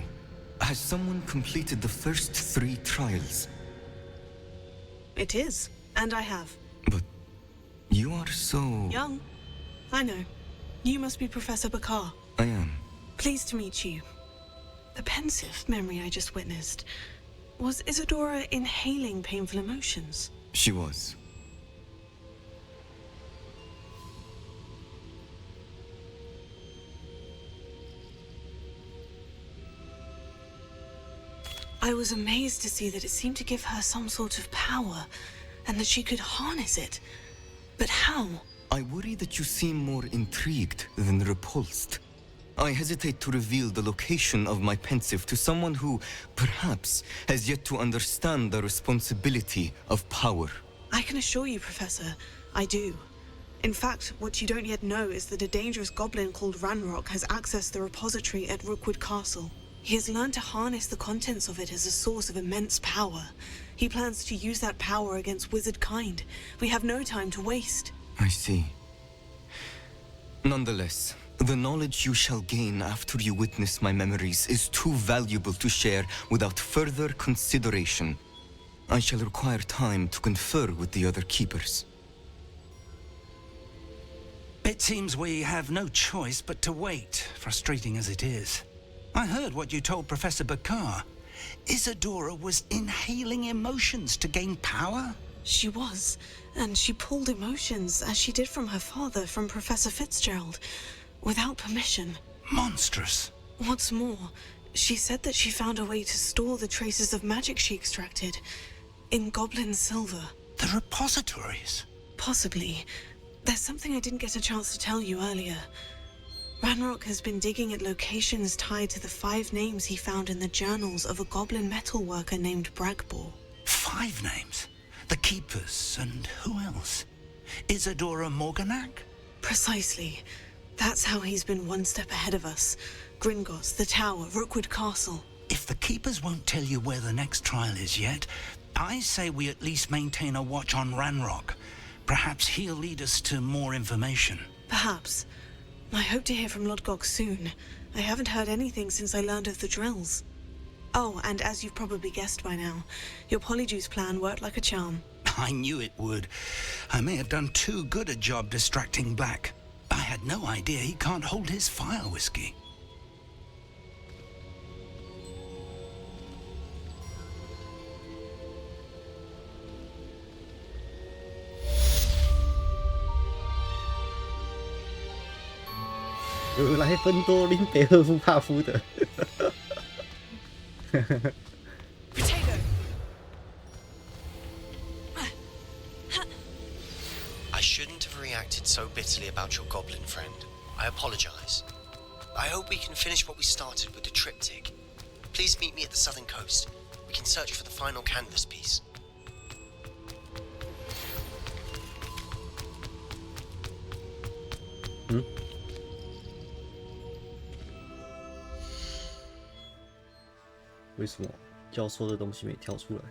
Has someone completed the first 3 trials? It is, and I have. But you are so... Young. I know. You must be Professor Bakar. I am. Pleased to meet you. The pensive memory I just witnessed. Was Isadora inhaling painful emotions? She was. I was amazed to see that it seemed to give her some sort of power, and that she could harness it. But how? I worry that you seem more intrigued than repulsed. I hesitate to reveal the location of my pensive to someone who, perhaps, has yet to understand the responsibility of power. I can assure you, Professor, I do. In fact, what you don't yet know is that a dangerous goblin called Ranrock has accessed the repository at Rookwood Castle. He has learned to harness the contents of it as a source of immense power. He plans to use that power against wizard kind. We have no time to waste. I see. Nonetheless, the knowledge you shall gain after you witness my memories is too valuable to share without further consideration. I shall require time to confer with the other keepers. It seems we have no choice but to wait, frustrating as it is. I heard what you told Professor Bakar. Isadora was inhaling emotions to gain power? She was, and she pulled emotions, as she did from her father, from Professor Fitzgerald, without permission. Monstrous. What's more, she said that she found a way to store the traces of magic she extracted in goblin silver. The repositories? Possibly. There's something I didn't get a chance to tell you earlier. Ranrock has been digging at locations tied to the 5 names he found in the journals of a goblin metalworker named Bragbor. 5 names? The Keepers, and who else? Isadora Morganac? Precisely. That's how he's been one step ahead of us. Gringotts, the Tower, Rookwood Castle. If the Keepers won't tell you where the next trial is yet, I say we at least maintain a watch on Ranrock. Perhaps he'll lead us to more information. Perhaps. I hope to hear from Lodgok soon. I haven't heard anything since I learned of the drills. Oh, and as you've probably guessed by now, your Polyjuice plan worked like a charm. I knew it would. I may have done too good a job distracting Black. I had no idea he can't hold his fire whiskey.来芬多林北赫夫帕夫的。I shouldn't have reacted so bitterly about your goblin friend. I apologize. I hope we can finish what we started with the triptych. Please meet me at the southern coast. We can search for the final canvas piece. 为什么教授的东西没跳出来？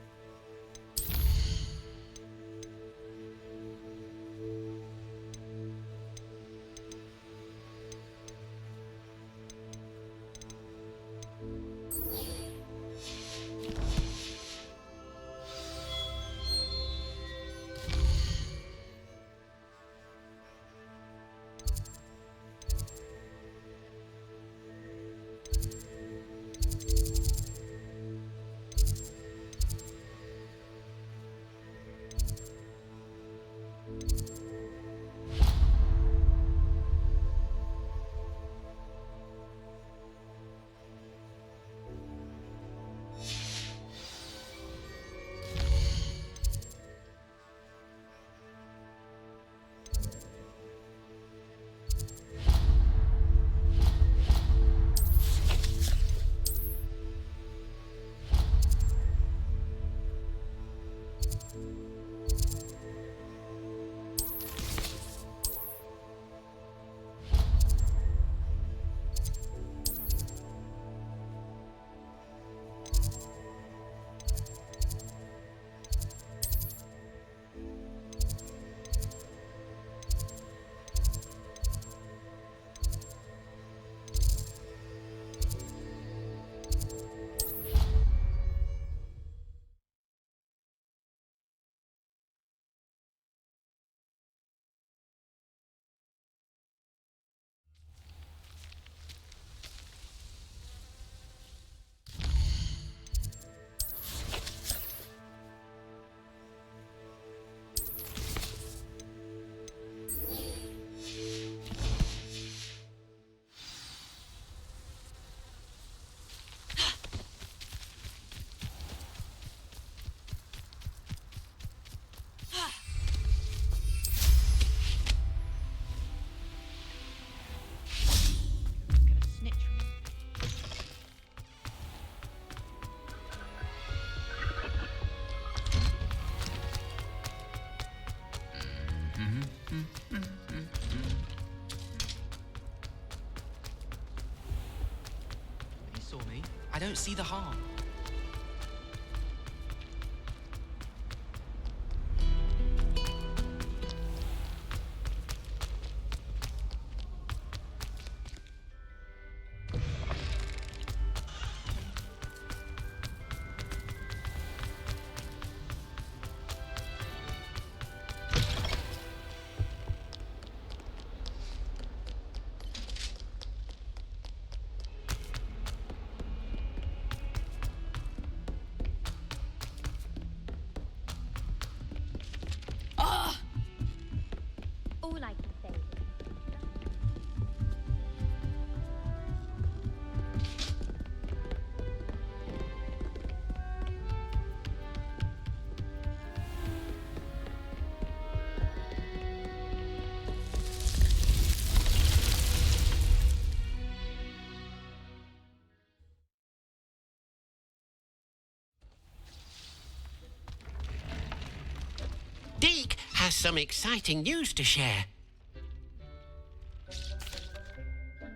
I don't see the harm. All I can say Deke has some exciting news to share.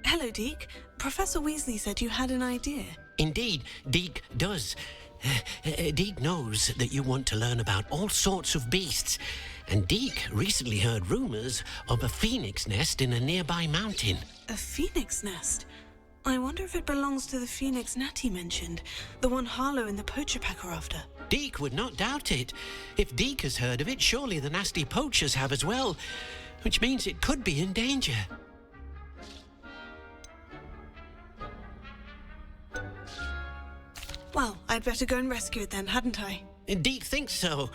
Hello, Deke. Professor Weasley said you had an idea. Indeed, Deke does. Deke knows that you want to learn about all sorts of beasts, and Deke recently heard rumours of a phoenix nest in a nearby mountain. A phoenix nest? I wonder if it belongs to the phoenix Natty mentioned, the one Harlow and the poacher pack are after. Deke would not doubt it. If Deke has heard of it, surely the nasty poachers have as well, which means it could be in danger. Well, I'd better go and rescue it then, hadn't I? Deke thinks so.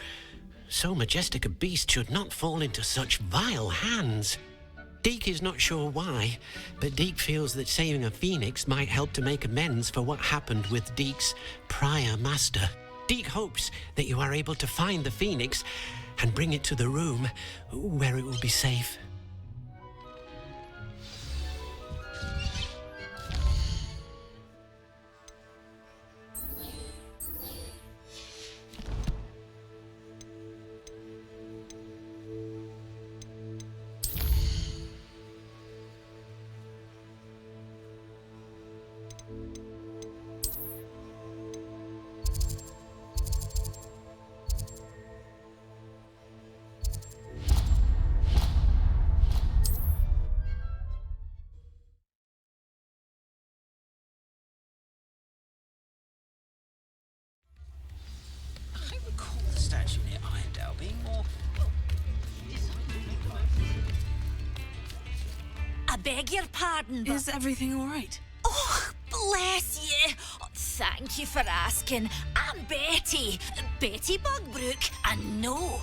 So majestic a beast should not fall into such vile hands. Deke is not sure why, but Deke feels that saving a phoenix might help to make amends for what happened with Deke's prior master. Deke hopes that you are able to find the phoenix and bring it to the room where it will be safe. I recall the statue near Irondale being more... I beg your pardon, but... Is everything all right? Oh, bless you. Oh, thank you for asking. I'm Betty. Betty Bugbrook. And no,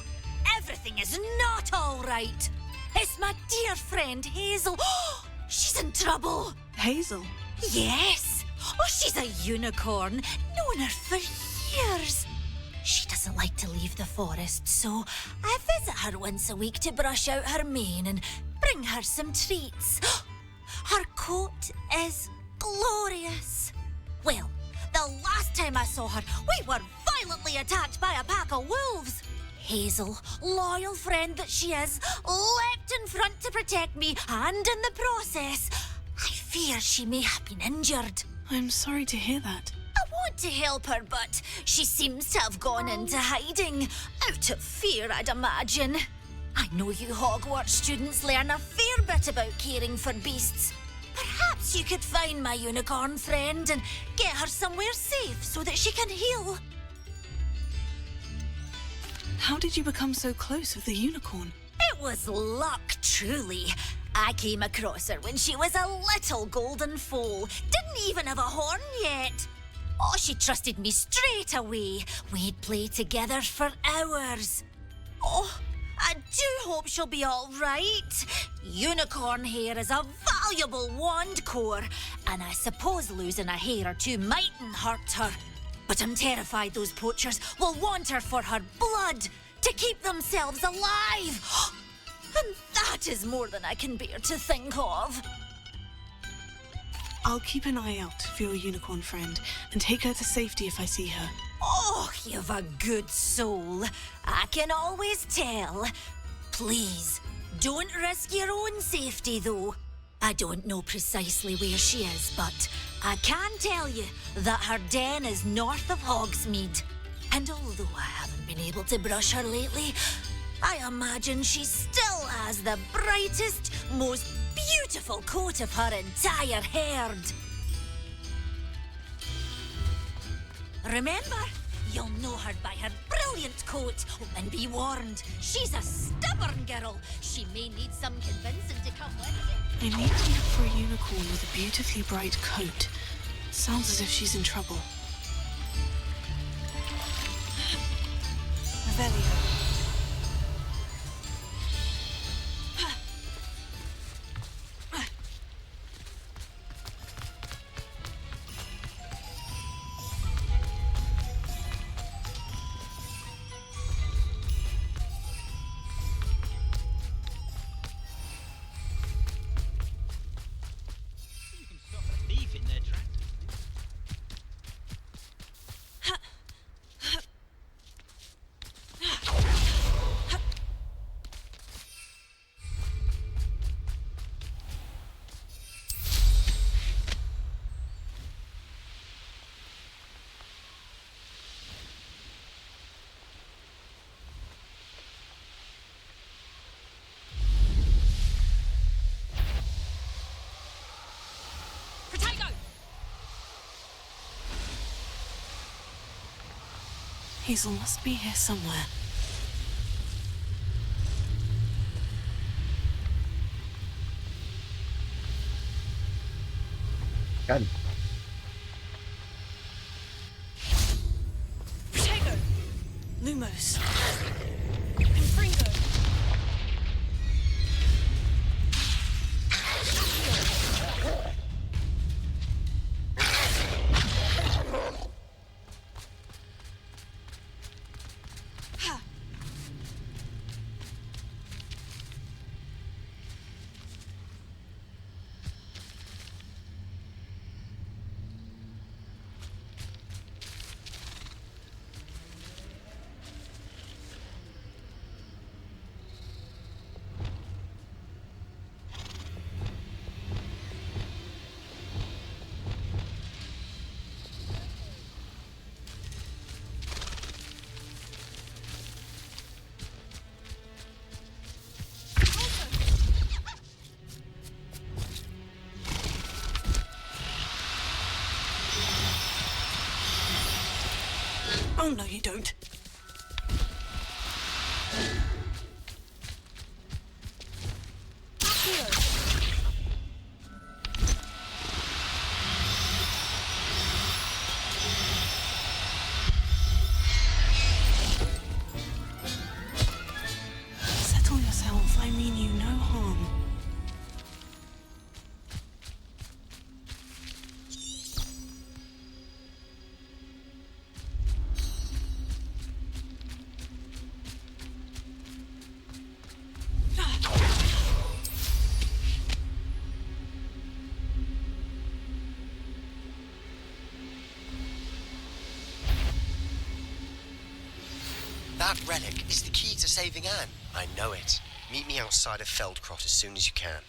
everything is not all right. It's my dear friend Hazel. Oh, she's in trouble. Hazel? Yes. Oh, she's a unicorn. Known her for years. She doesn't like to leave the forest, so I visit her once a week to brush out her mane and bring her some treats. Her coat is glorious. Well, the last time I saw her, we were violently attacked by a pack of wolves. Hazel, loyal friend that she is, leapt in front to protect me, and in the process, I fear she may have been injured. I'm sorry to hear that. I want to help her, but she seems to have gone into hiding. Out of fear, I'd imagine. I know you Hogwarts students learn a fair bit about caring for beasts. Perhaps you could find my unicorn friend and get her somewhere safe so that she can heal. How did you become so close with the unicorn? It was luck, truly. I came across her when she was a little golden foal. Didn't even have a horn yet. Oh, she trusted me straight away. We'd play together for hours. Oh, I do hope she'll be all right. Unicorn hair is a valuable wand core, and I suppose losing a hair or two mightn't hurt her. But I'm terrified those poachers will want her for her blood to keep themselves alive. And that is more than I can bear to think of. I'll keep an eye out for your unicorn friend and take her to safety if I see her. Oh, you've a good soul. I can always tell. Please, don't risk your own safety, though. I don't know precisely where she is, but I can tell you that her den is north of Hogsmeade. And although I haven't been able to brush her lately, I imagine she still has the brightest, most beautiful coat of her entire herd. Remember, you'll know her by her brilliant coat. And be warned, she's a stubborn girl. She may need some convincing to come with I need to look for a unicorn with a beautifully bright coat. Sounds as if she's in trouble. Revelio. Hazel must be here somewhere. Gun. Protego! Lumos! Confringo! Oh, no, you don't. Settle yourself. I mean you no harm. That relic is the key to saving Anne. I know it. Meet me outside of Feldcroft as soon as you can.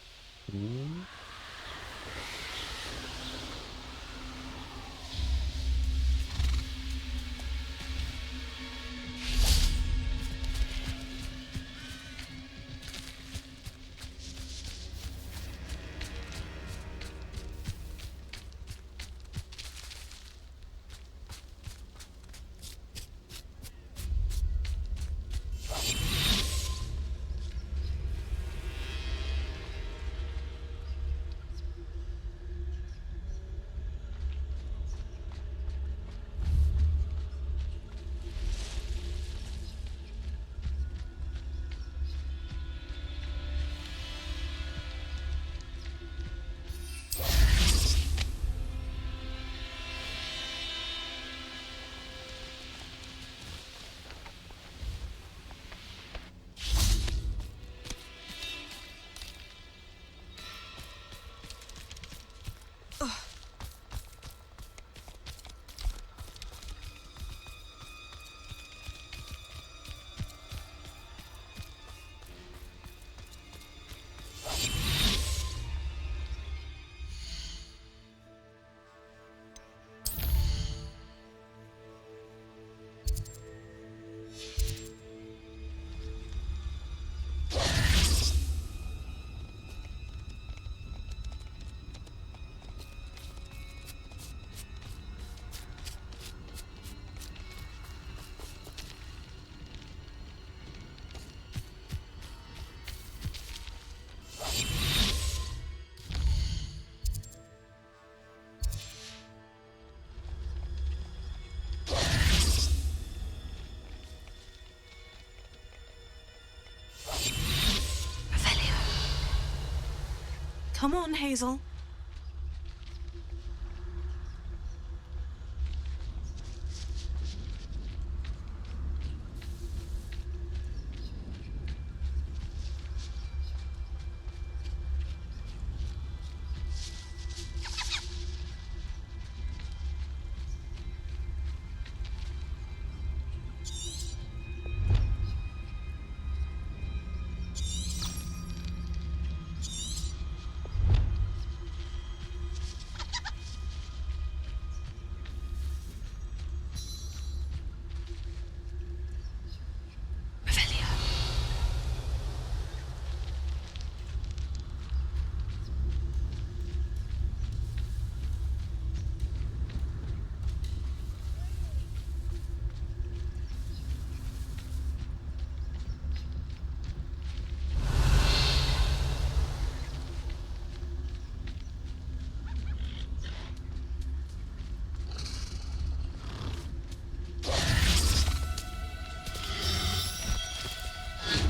Come on, Hazel.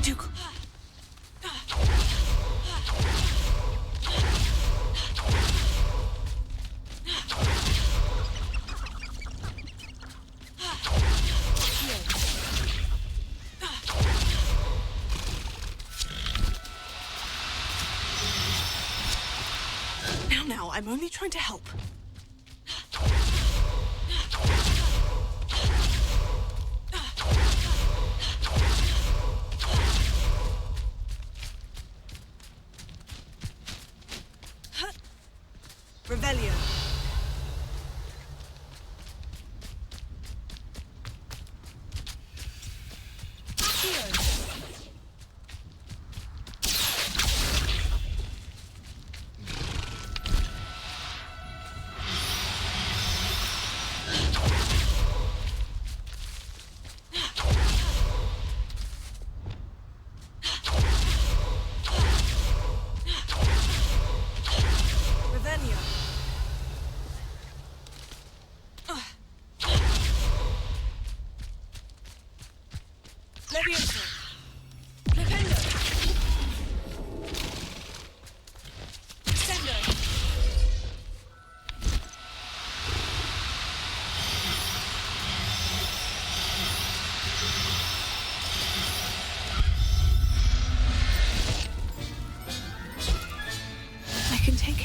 Duke. Now, I'm only trying to help. Revelio.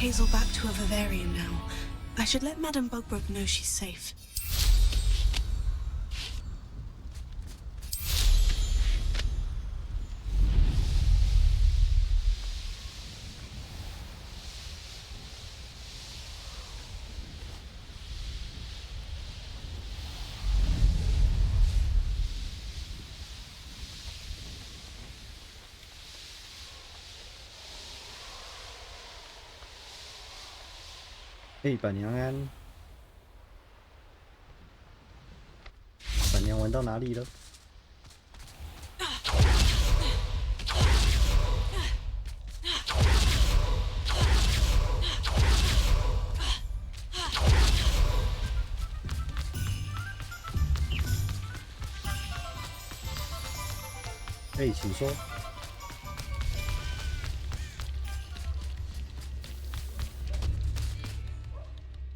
Hazel back to a vivarium now. I should let Madame Bugbrook know she's safe.哎，板娘安，板娘玩到哪里了？哎，请说。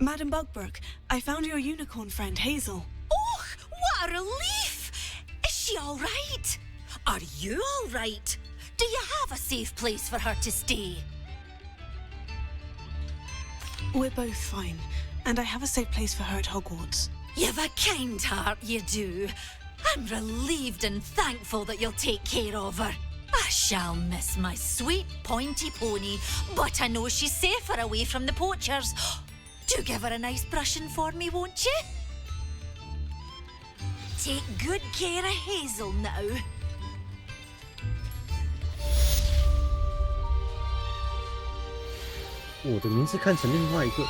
Madame Bugbrook, I found your unicorn friend, Hazel. Oh, what a relief! Is she all right? Are you all right? Do you have a safe place for her to stay? We're both fine, and I have a safe place for her at Hogwarts. You've a kind heart, you do. I'm relieved and thankful that you'll take care of her. I shall miss my sweet pointy pony, but I know she's safer away from the poachers. Do give her a nice brushing for me, won't you? Take good care of Hazel now. 我的名字看成另外一个，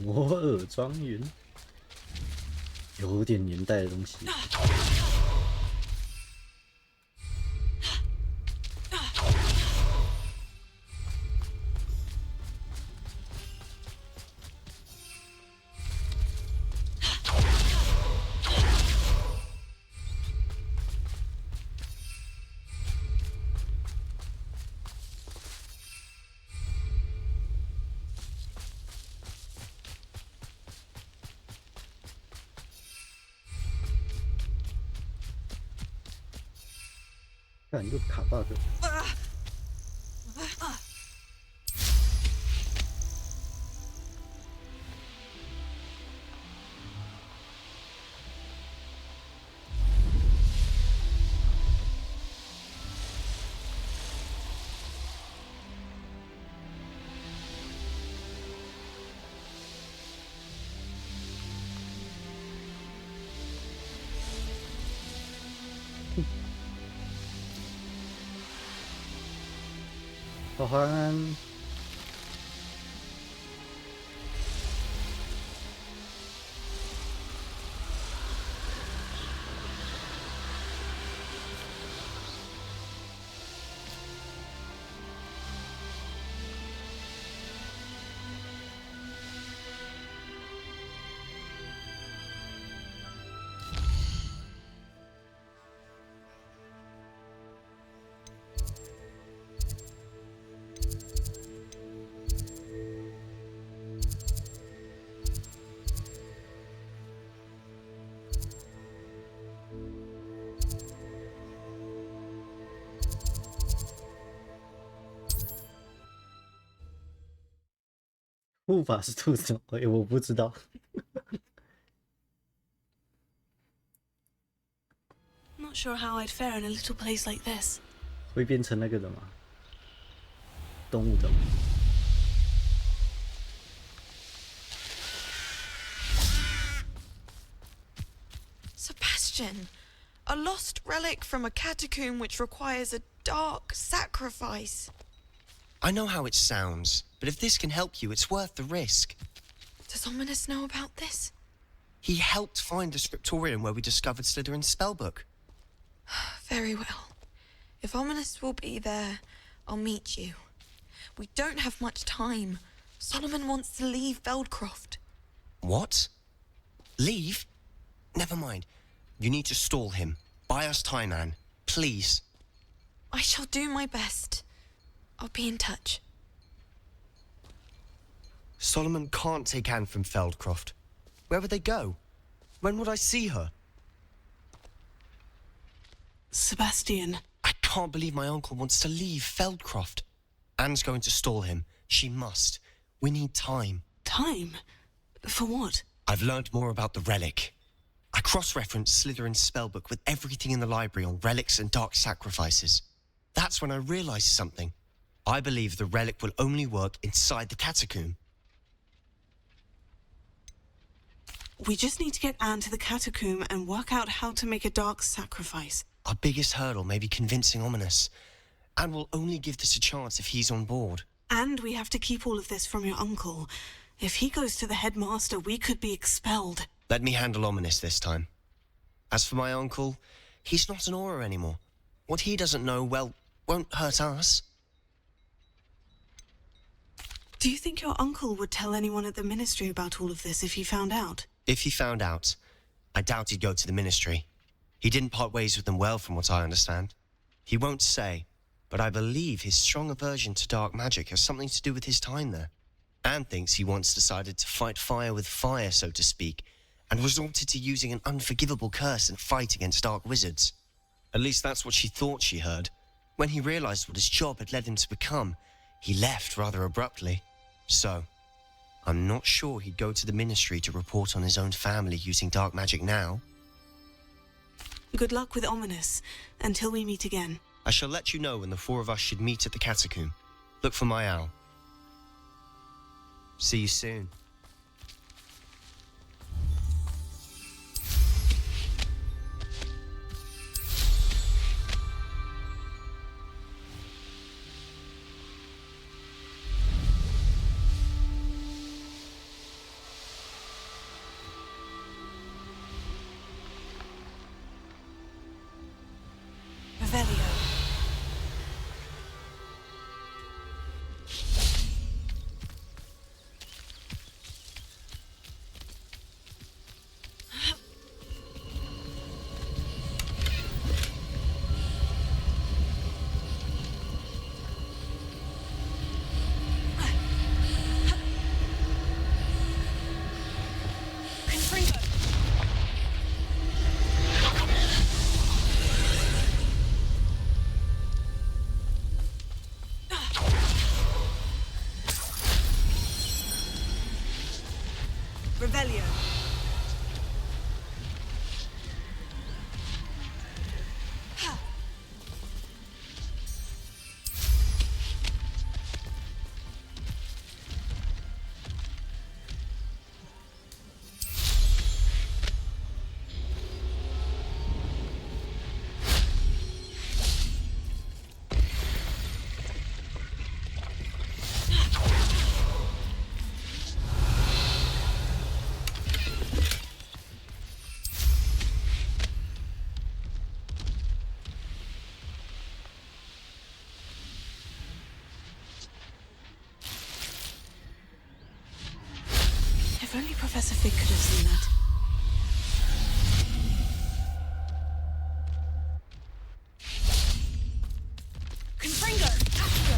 摩尔庄园，有点年代的东西。看又卡 bug。好欢。护法是兔子，我不知道。Not sure how I'd fare in a little place like this. 会变成那个的吗？动物的吗？ Sebastian, a lost relic from a catacomb which requires a dark sacrifice. I know how it sounds, but if this can help you, it's worth the risk. Does Ominous know about this? He helped find the scriptorium where we discovered Slytherin's spellbook. Very well. If Ominous will be there, I'll meet you. We don't have much time. Solomon wants to leave Feldcroft. What? Leave? Never mind. You need to stall him. Buy us time, Anne. Please. I shall do my best. I'll be in touch. Solomon can't take Anne from Feldcroft. Where would they go? When would I see her? Sebastian. I can't believe my uncle wants to leave Feldcroft. Anne's going to stall him. She must. We need time. Time? For what? I've learned more about the relic. I cross-referenced Slytherin's spellbook with everything in the library on relics and dark sacrifices. That's when I realized something. I believe the relic will only work inside the catacomb. We just need to get Anne to the catacomb and work out how to make a dark sacrifice. Our biggest hurdle may be convincing Ominous. Anne will only give this a chance if he's on board. And we have to keep all of this from your uncle. If he goes to the headmaster, we could be expelled. Let me handle Ominous this time. As for my uncle, he's not an Auror anymore. What he doesn't know, well, won't hurt us. Do you think your uncle would tell anyone at the ministry about all of this if he found out? If he found out, I doubt he'd go to the ministry. He didn't part ways with them well, from what I understand. He won't say, but I believe his strong aversion to dark magic has something to do with his time there. Anne thinks he once decided to fight fire with fire, so to speak, and resorted to using an unforgivable curse and fight against dark wizards. At least that's what she thought she heard. When he realized what his job had led him to become, he left rather abruptly. So, I'm not sure he'd go to the ministry to report on his own family using dark magic now. Good luck with Ominous, until we meet again. I shall let you know when the four of us should meet at the catacomb. Look for my owl. See you soon. Revelio. They could have seen that. Confringo! Accio!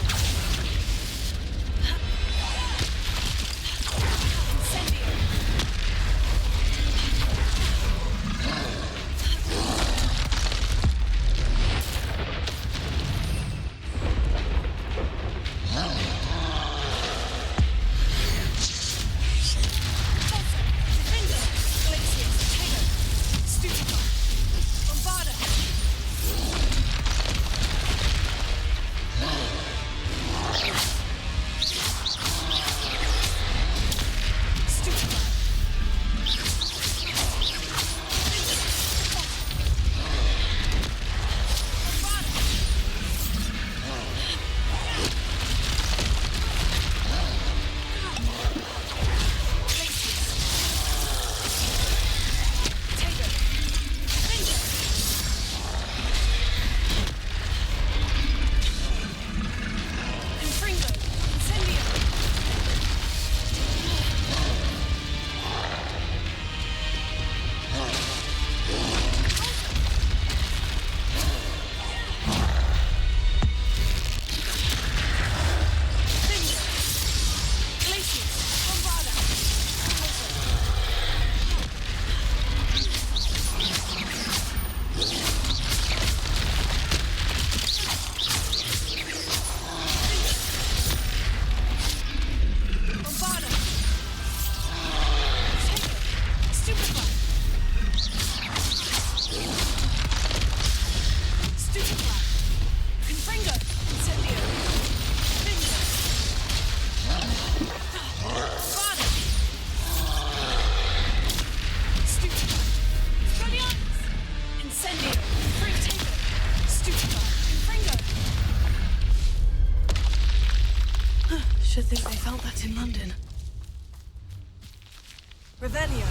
Incendio! Should think they found that in London. Revelio.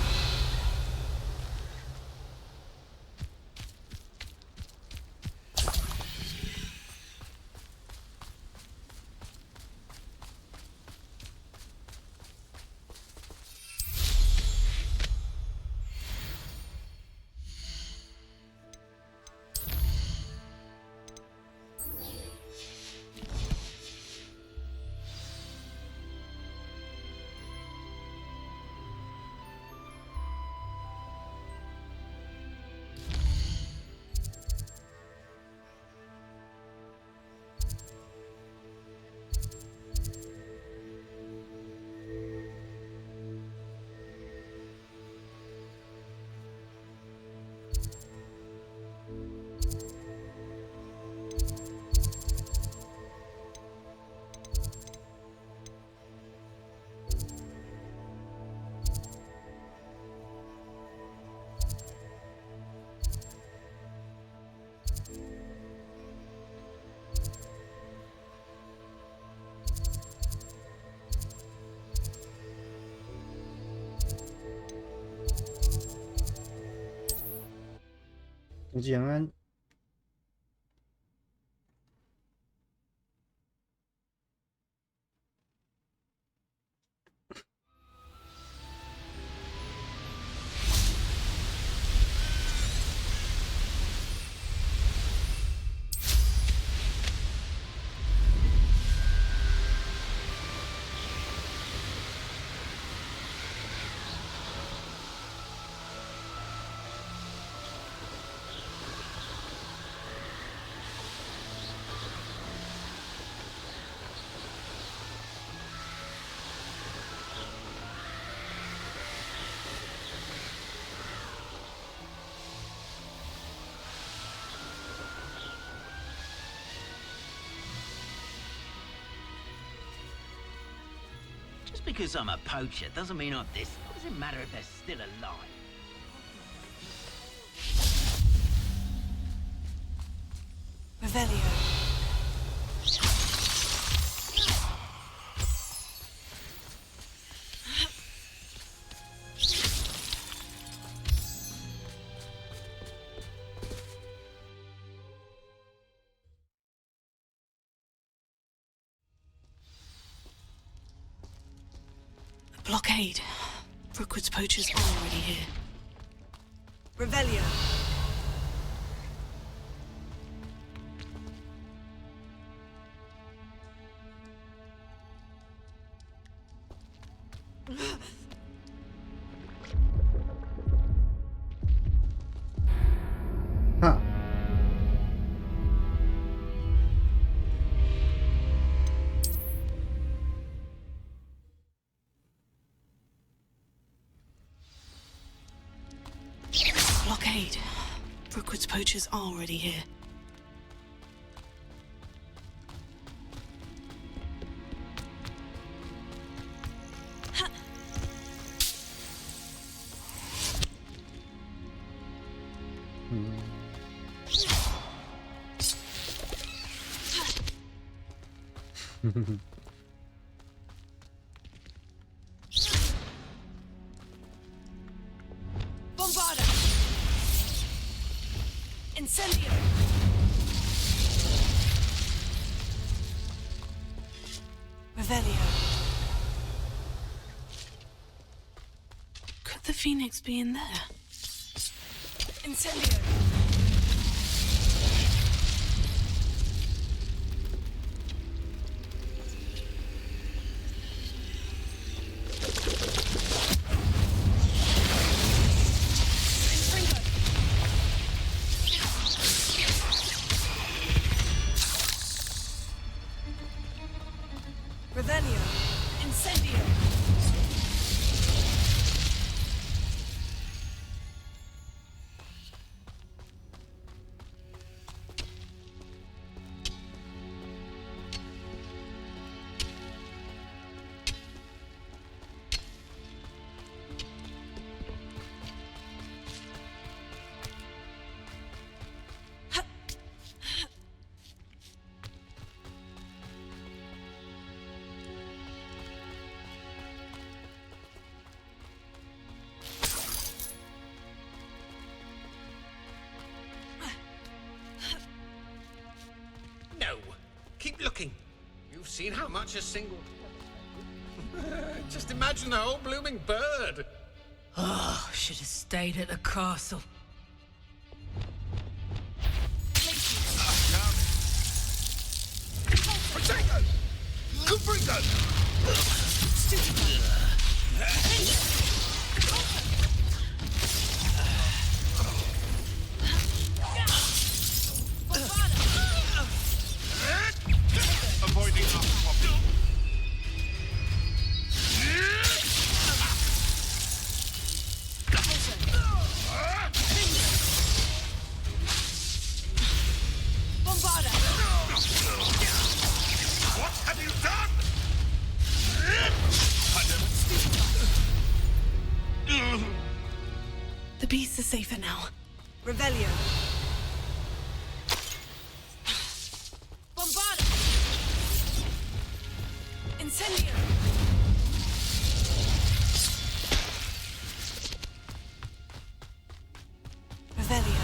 吴继安，Just because I'm a poacher doesn't mean I'm this. What does it matter if they're still alive? Revelio. Blockade. Brookwood's poachers are already here. Revelio. Huh. Blockade. Brookwood's poachers are already here. Bombarda! Incendio! Revelio. Could the Phoenix be in there? Incendio! Revelio. Incendio. No. Keep looking. You've seen how much a single... Just imagine the whole blooming bird. Oh, should have stayed at the castle. Potato! Cubrigo! Avoiding our problem. Bombarda! What have you done? The beasts are safer now. Revelio. Bombarda! Incendio! Revelio.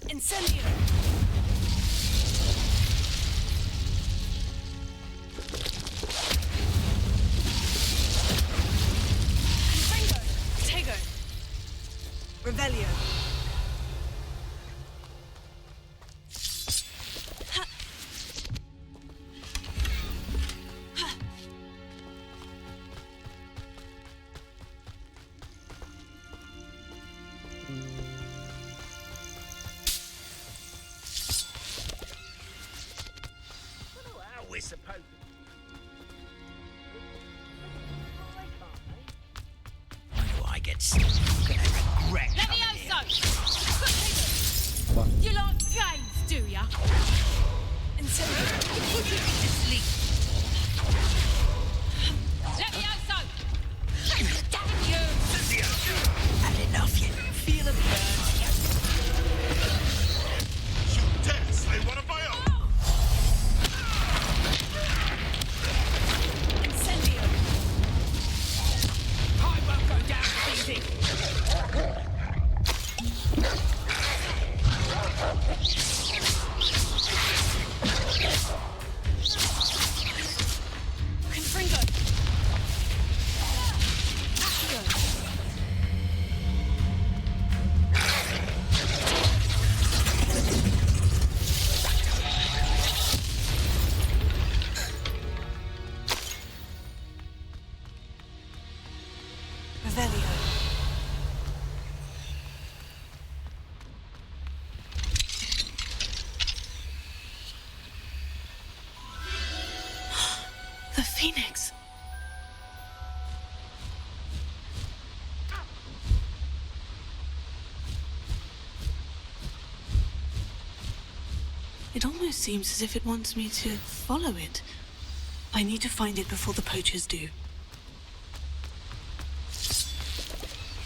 Incendio! Confringo! Tego! Revelio. Ha! Ha! It almost seems as if it wants me to follow it. I need to find it before the poachers do.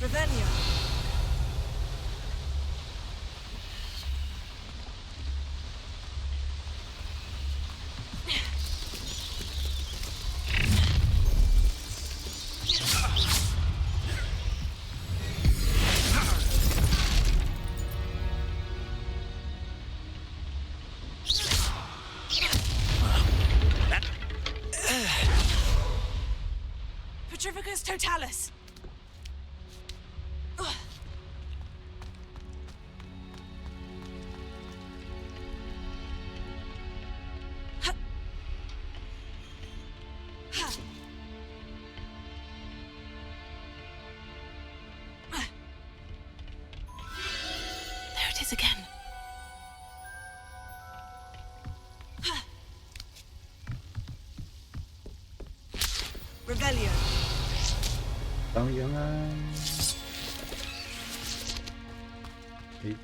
Revelio. Petrificus totalis. There it is again. Revelio. 当然啦。诶，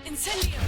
Incendio.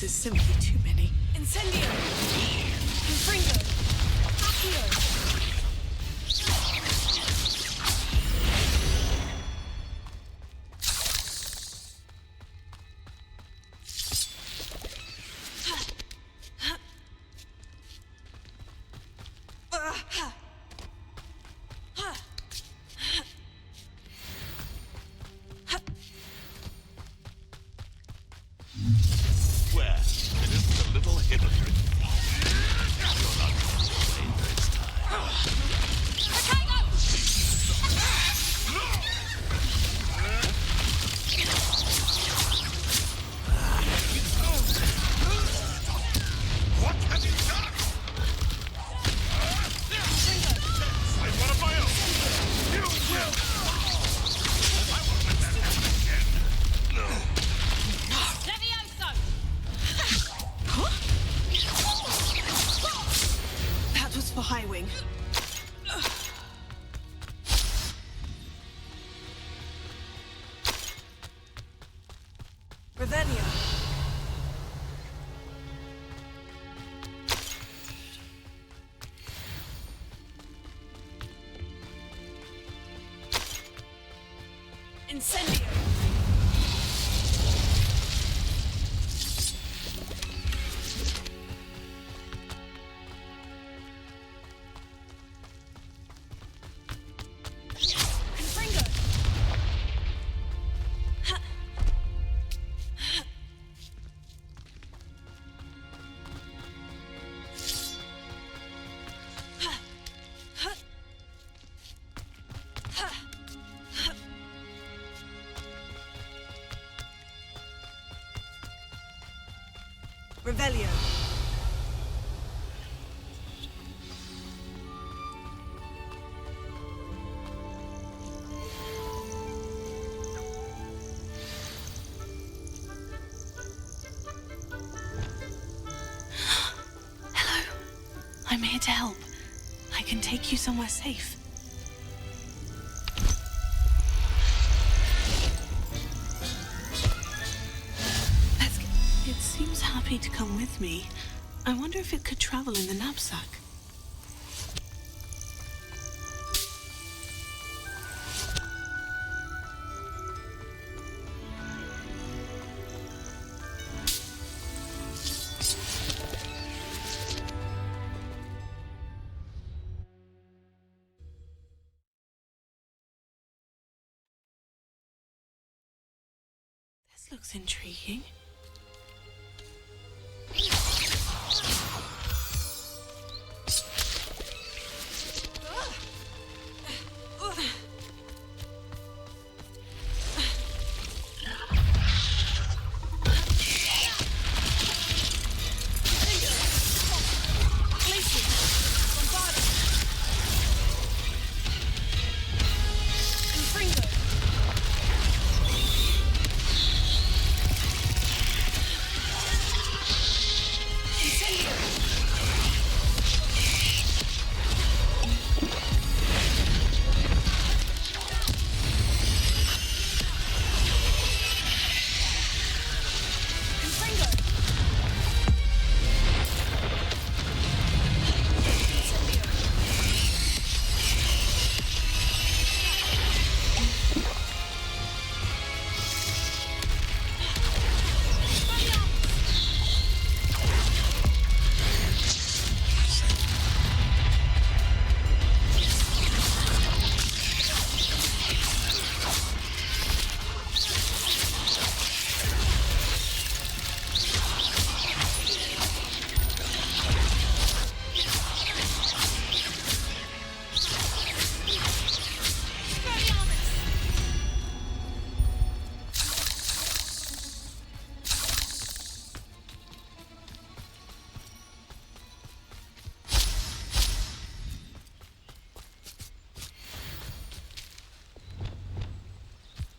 Is simply too many. Incendio. Confringo. Accio. Where? It isn't a little hypocrite. You're not going to play this time. What have you done? I'm one of my own. You will. I won't let that happen again. No. That was for High Wing. Revelio. Incendio. Confringo. Revelio. Hello. I'm here to help. I can take you somewhere safe. happy to come with me. I wonder if it could travel in the knapsack. This looks intriguing.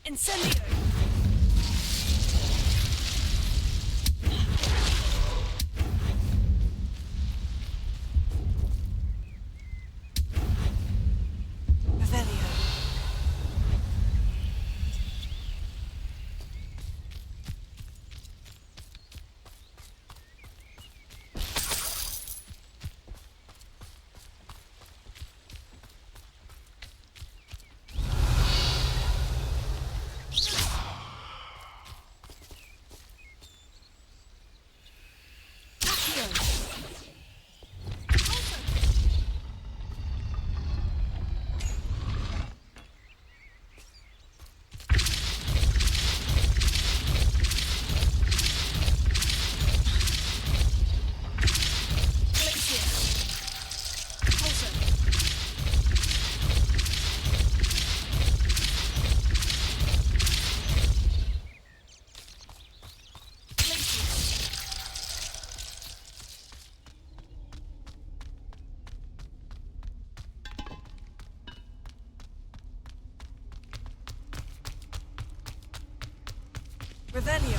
Incendio! Revelio. Revelio.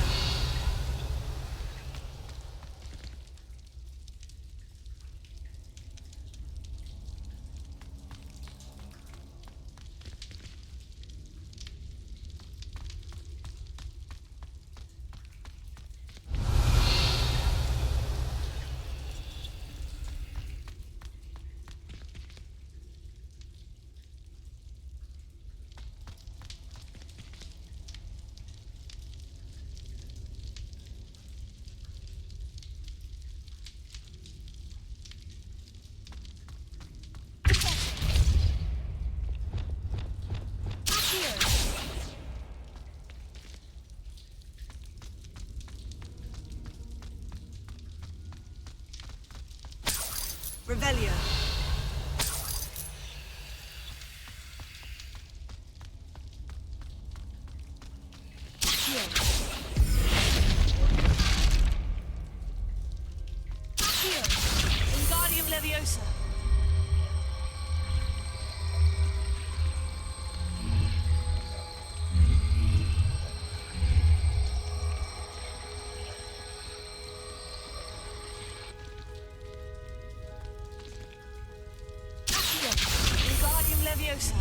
Revelio. Wingardium Leviosa. Wingardium Leviosa.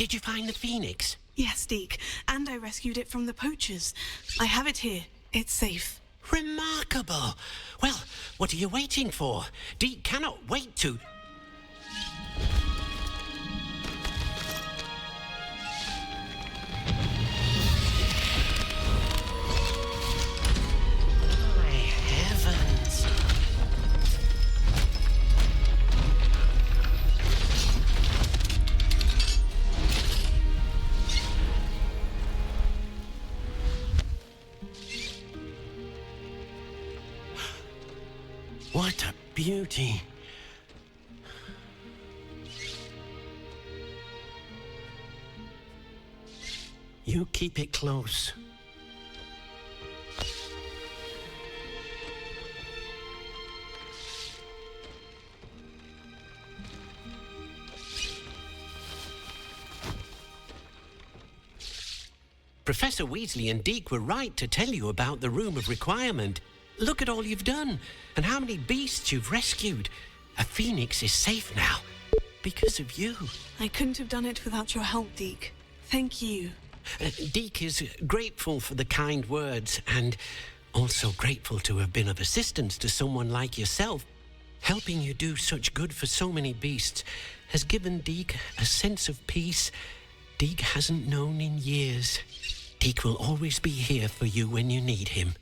Did you find the phoenix? Yes, Deke, and I rescued it from the poachers. I have it here. It's safe. Remarkable. Well, what are you waiting for? Deke cannot wait to... My heavens. What a beauty. You keep it close. Professor Weasley and Deke were right to tell you about the Room of Requirement. Look at all you've done, and how many beasts you've rescued. A phoenix is safe now, because of you. I couldn't have done it without your help, Deke. Thank you. Deke is grateful for the kind words, and also grateful to have been of assistance to someone like yourself. Helping you do such good for so many beasts has given Deke a sense of peace Deke hasn't known in years. Deke will always be here for you when you need him.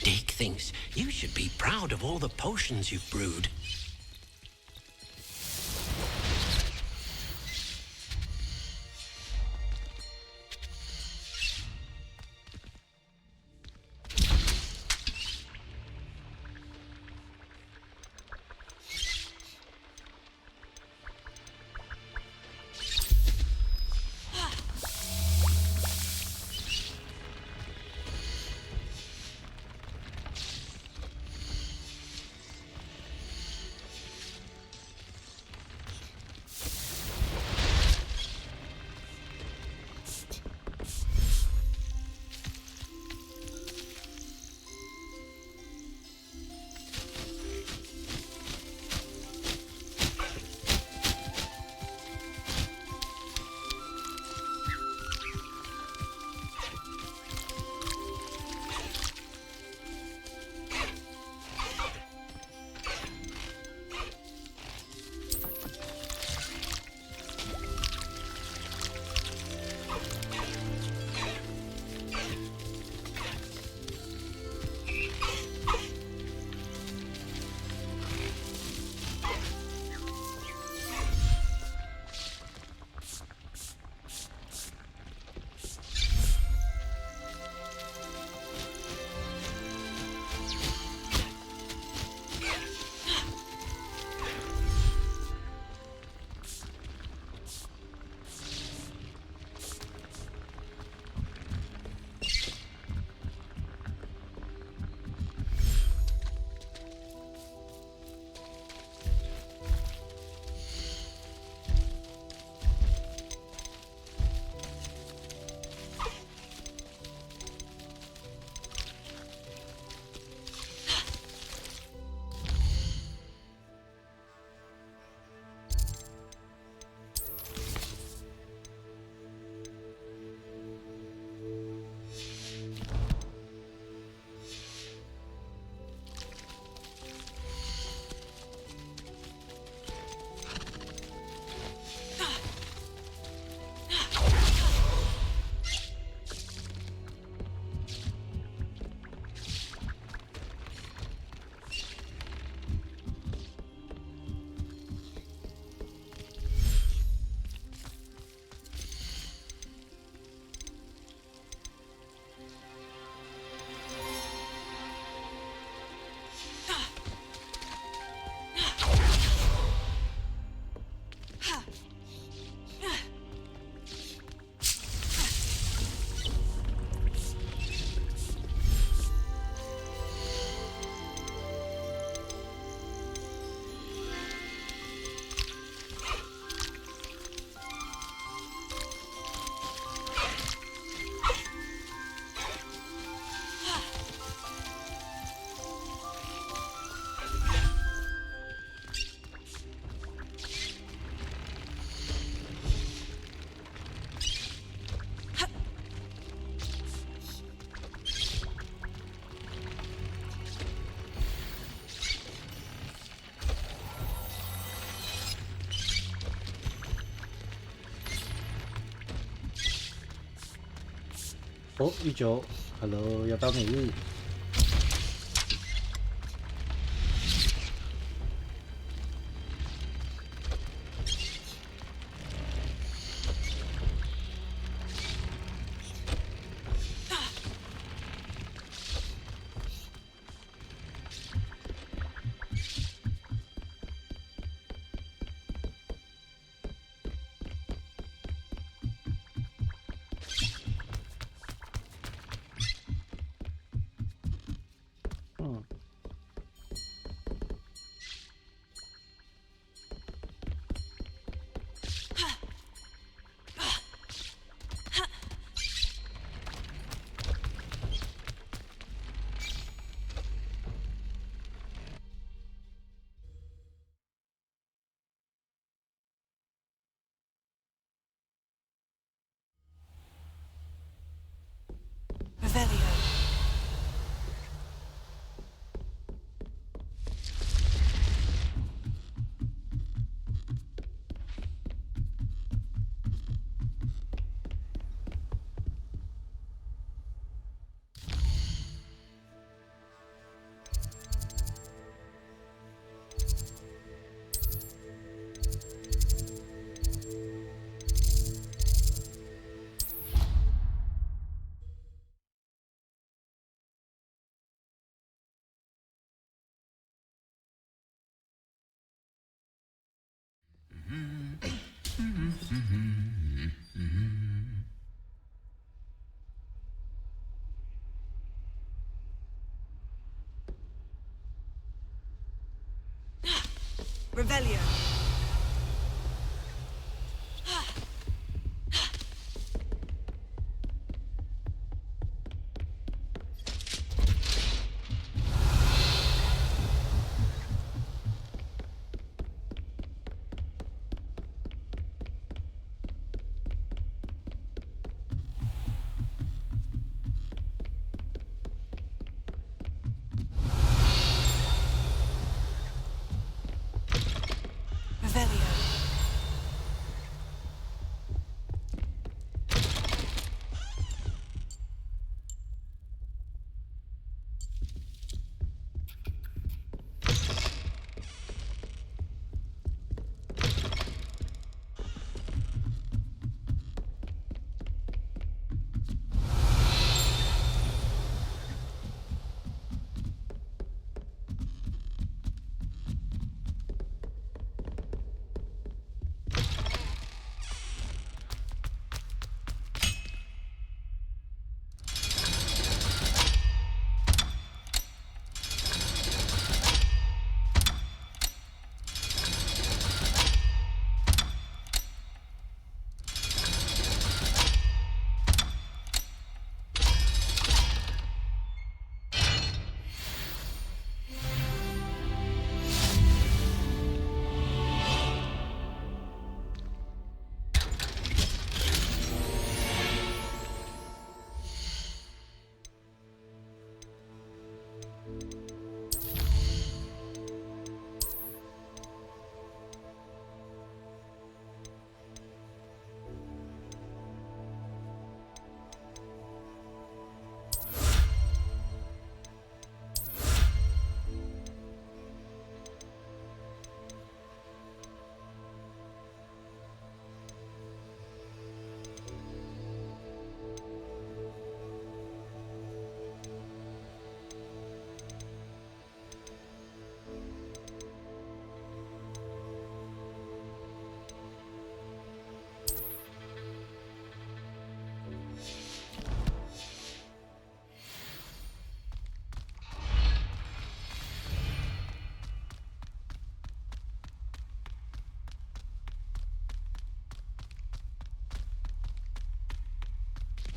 Deke thinks you should be proud of all the potions you've brewed. 哦，玉九 ，Hello， 要当每日。Revelio. Revelio. Revelio.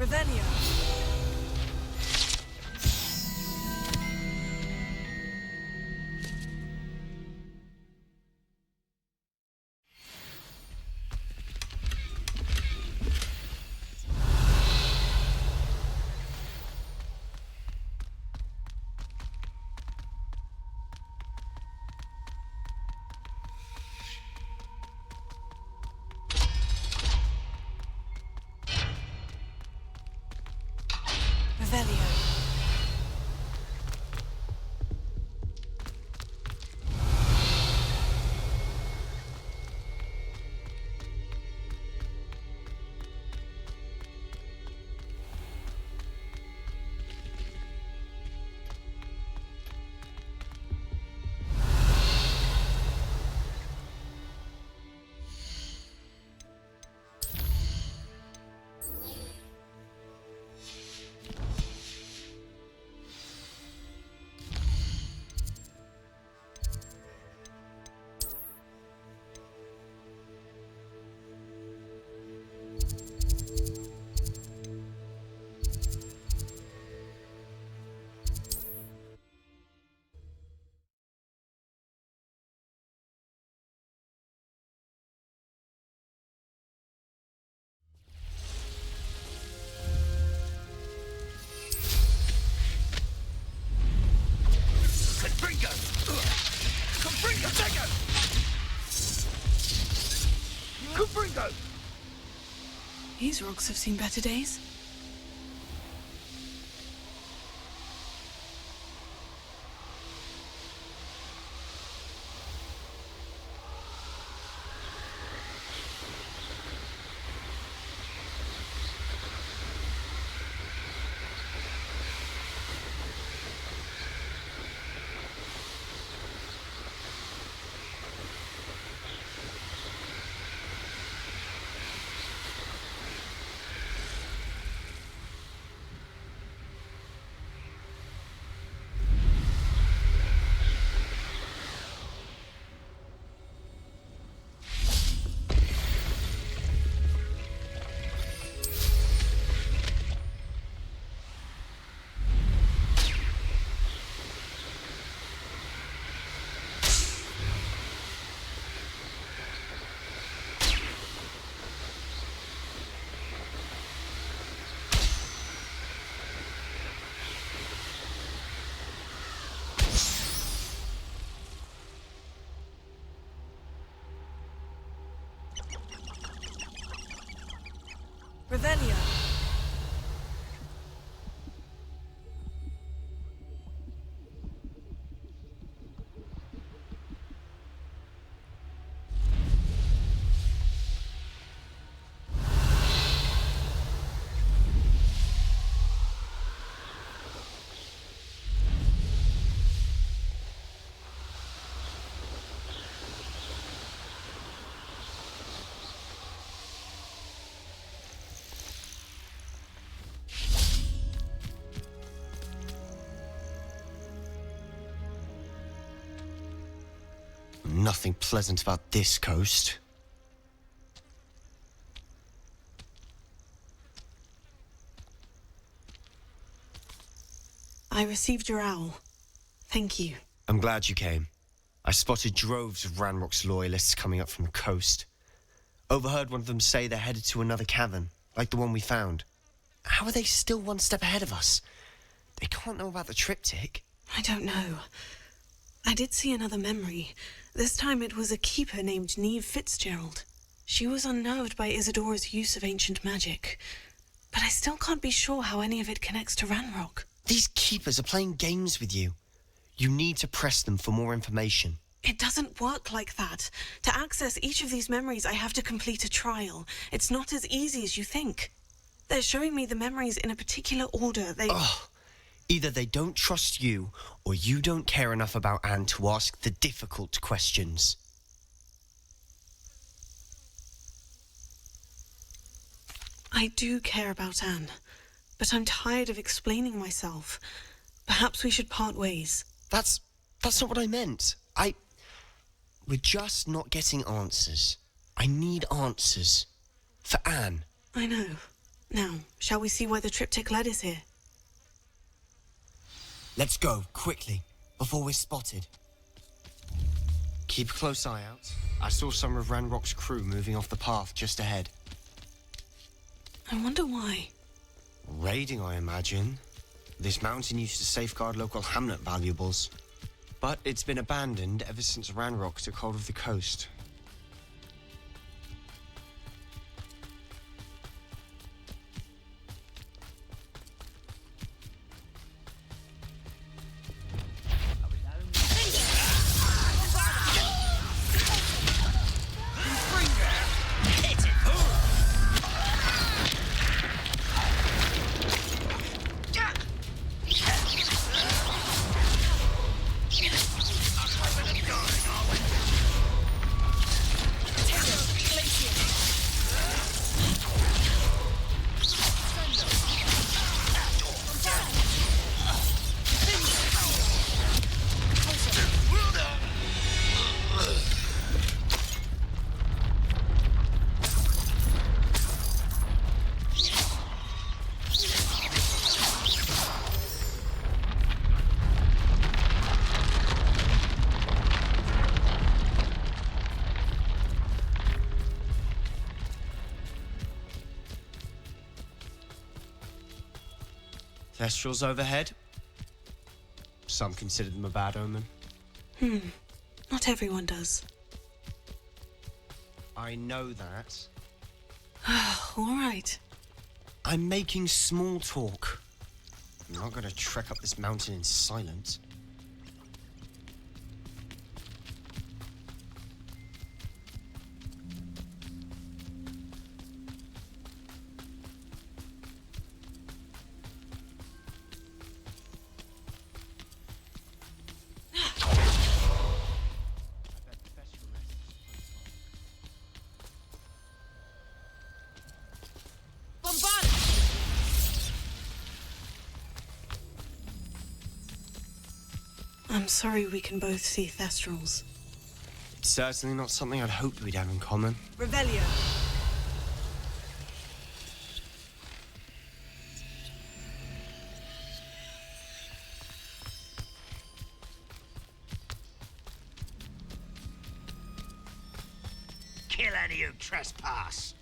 Revelio. Confringo! These rocks have seen better days. Revelio. Nothing pleasant about this coast. I received your owl. Thank you. I'm glad you came. I spotted droves of Ranrock's loyalists coming up from the coast. Overheard one of them say they're headed to another cavern, like the one we found. How are they still one step ahead of us? They can't know about the triptych. I don't know. I did see another memory. This time it was a keeper named Neve Fitzgerald. She was unnerved by Isadora's use of ancient magic. But I still can't be sure how any of it connects to Ranrock. These keepers are playing games with you. You need to press them for more information. It doesn't work like that. To access each of these memories, I have to complete a trial. It's not as easy as you think. They're showing me the memories in a particular order. Either they don't trust you, or you don't care enough about Anne to ask the difficult questions. I do care about Anne, but I'm tired of explaining myself. Perhaps we should part ways. That's not what I meant. We're just not getting answers. I need answers. For Anne. I know. Now, shall we see why the triptych led us here? Let's go, quickly, before we're spotted. Keep a close eye out. I saw some of Ranrock's crew moving off the path just ahead. I wonder why. Raiding, I imagine. This mountain used to safeguard local hamlet valuables. But it's been abandoned ever since Ranrock took hold of the coast. Thestrals overhead. Some consider them a bad omen. Not everyone does. I know that. All right. I'm making small talk. I'm not going to trek up this mountain in silence. I'm sorry we can both see Thestrals. It's certainly not something I'd hoped we'd have in common. Revelio. Kill any who trespass.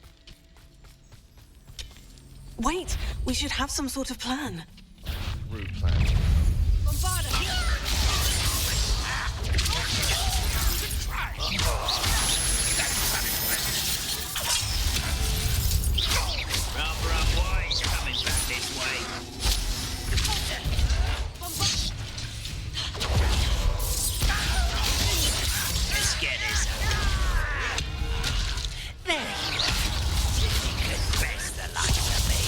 Wait, we should have some sort of plan. Rude plan. Rather unwise coming back this way. Let's get this. There you are. You could best the likes of me.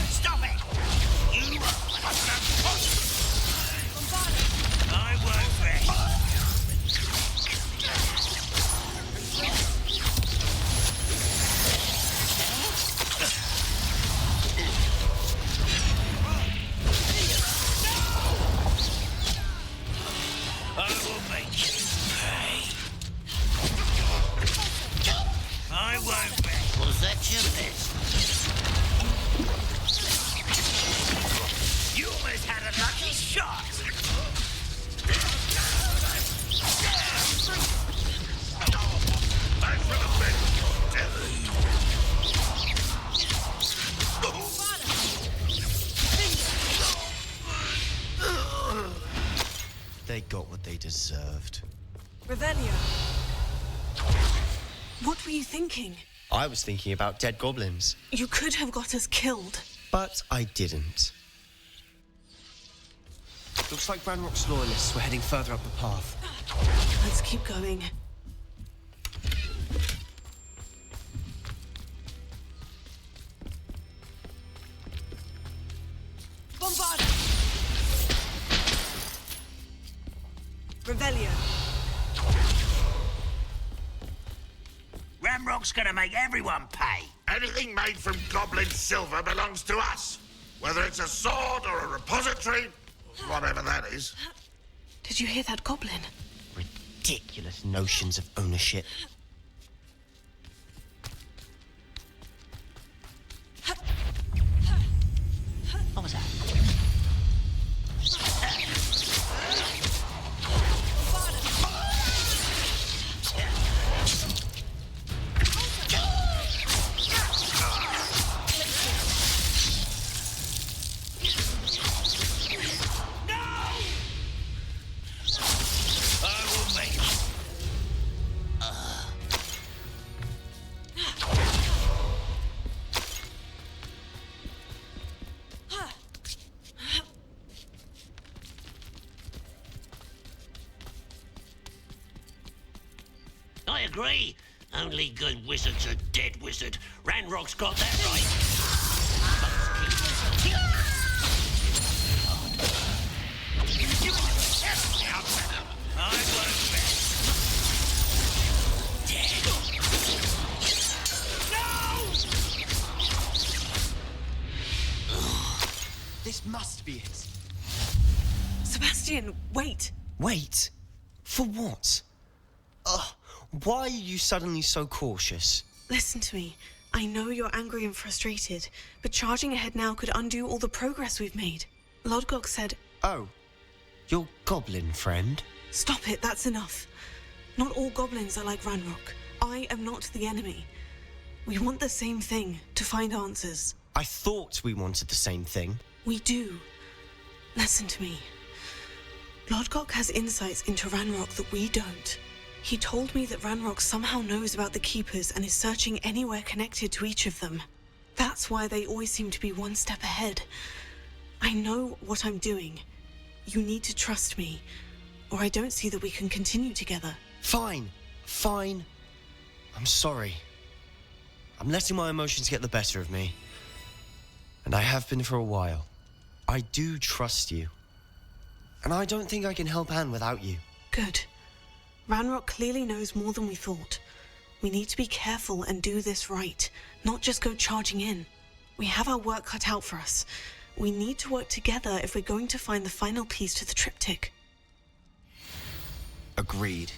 Stop it! You are I won't rest. I will make you pay. I won't rest. Was that your best? You almost had a lucky shot. They got what they deserved. Revelio. What were you thinking? I was thinking about dead goblins. You could have got us killed. But I didn't. Looks like Ranrock's loyalists were heading further up the path. Let's keep going. Bombard! Revelio. Ramrock's gonna make everyone pay. Anything made from goblin silver belongs to us. Whether it's a sword or a repository, whatever that is. Did you hear that goblin? Ridiculous notions of ownership. What was that? I agree. Only good wizards are dead wizard. Ranrock's got that right. I won't rest. Dead. No! This must be it. Sebastian, wait. Wait? For what? Why are you suddenly so cautious? Listen to me. I know you're angry and frustrated, but charging ahead now could undo all the progress we've made. Lodgok said... Oh, your goblin friend? Stop it, that's enough. Not all goblins are like Ranrock. I am not the enemy. We want the same thing, to find answers. I thought we wanted the same thing. We do. Listen to me. Lodgok has insights into Ranrock that we don't. He told me that Ranrock somehow knows about the Keepers and is searching anywhere connected to each of them. That's why they always seem to be one step ahead. I know what I'm doing. You need to trust me, or I don't see that we can continue together. Fine. I'm sorry. I'm letting my emotions get the better of me. And I have been for a while. I do trust you. And I don't think I can help Anne without you. Good. Ranrock clearly knows more than we thought. We need to be careful and do this right, not just go charging in. We have our work cut out for us. We need to work together if we're going to find the final piece to the triptych. Agreed.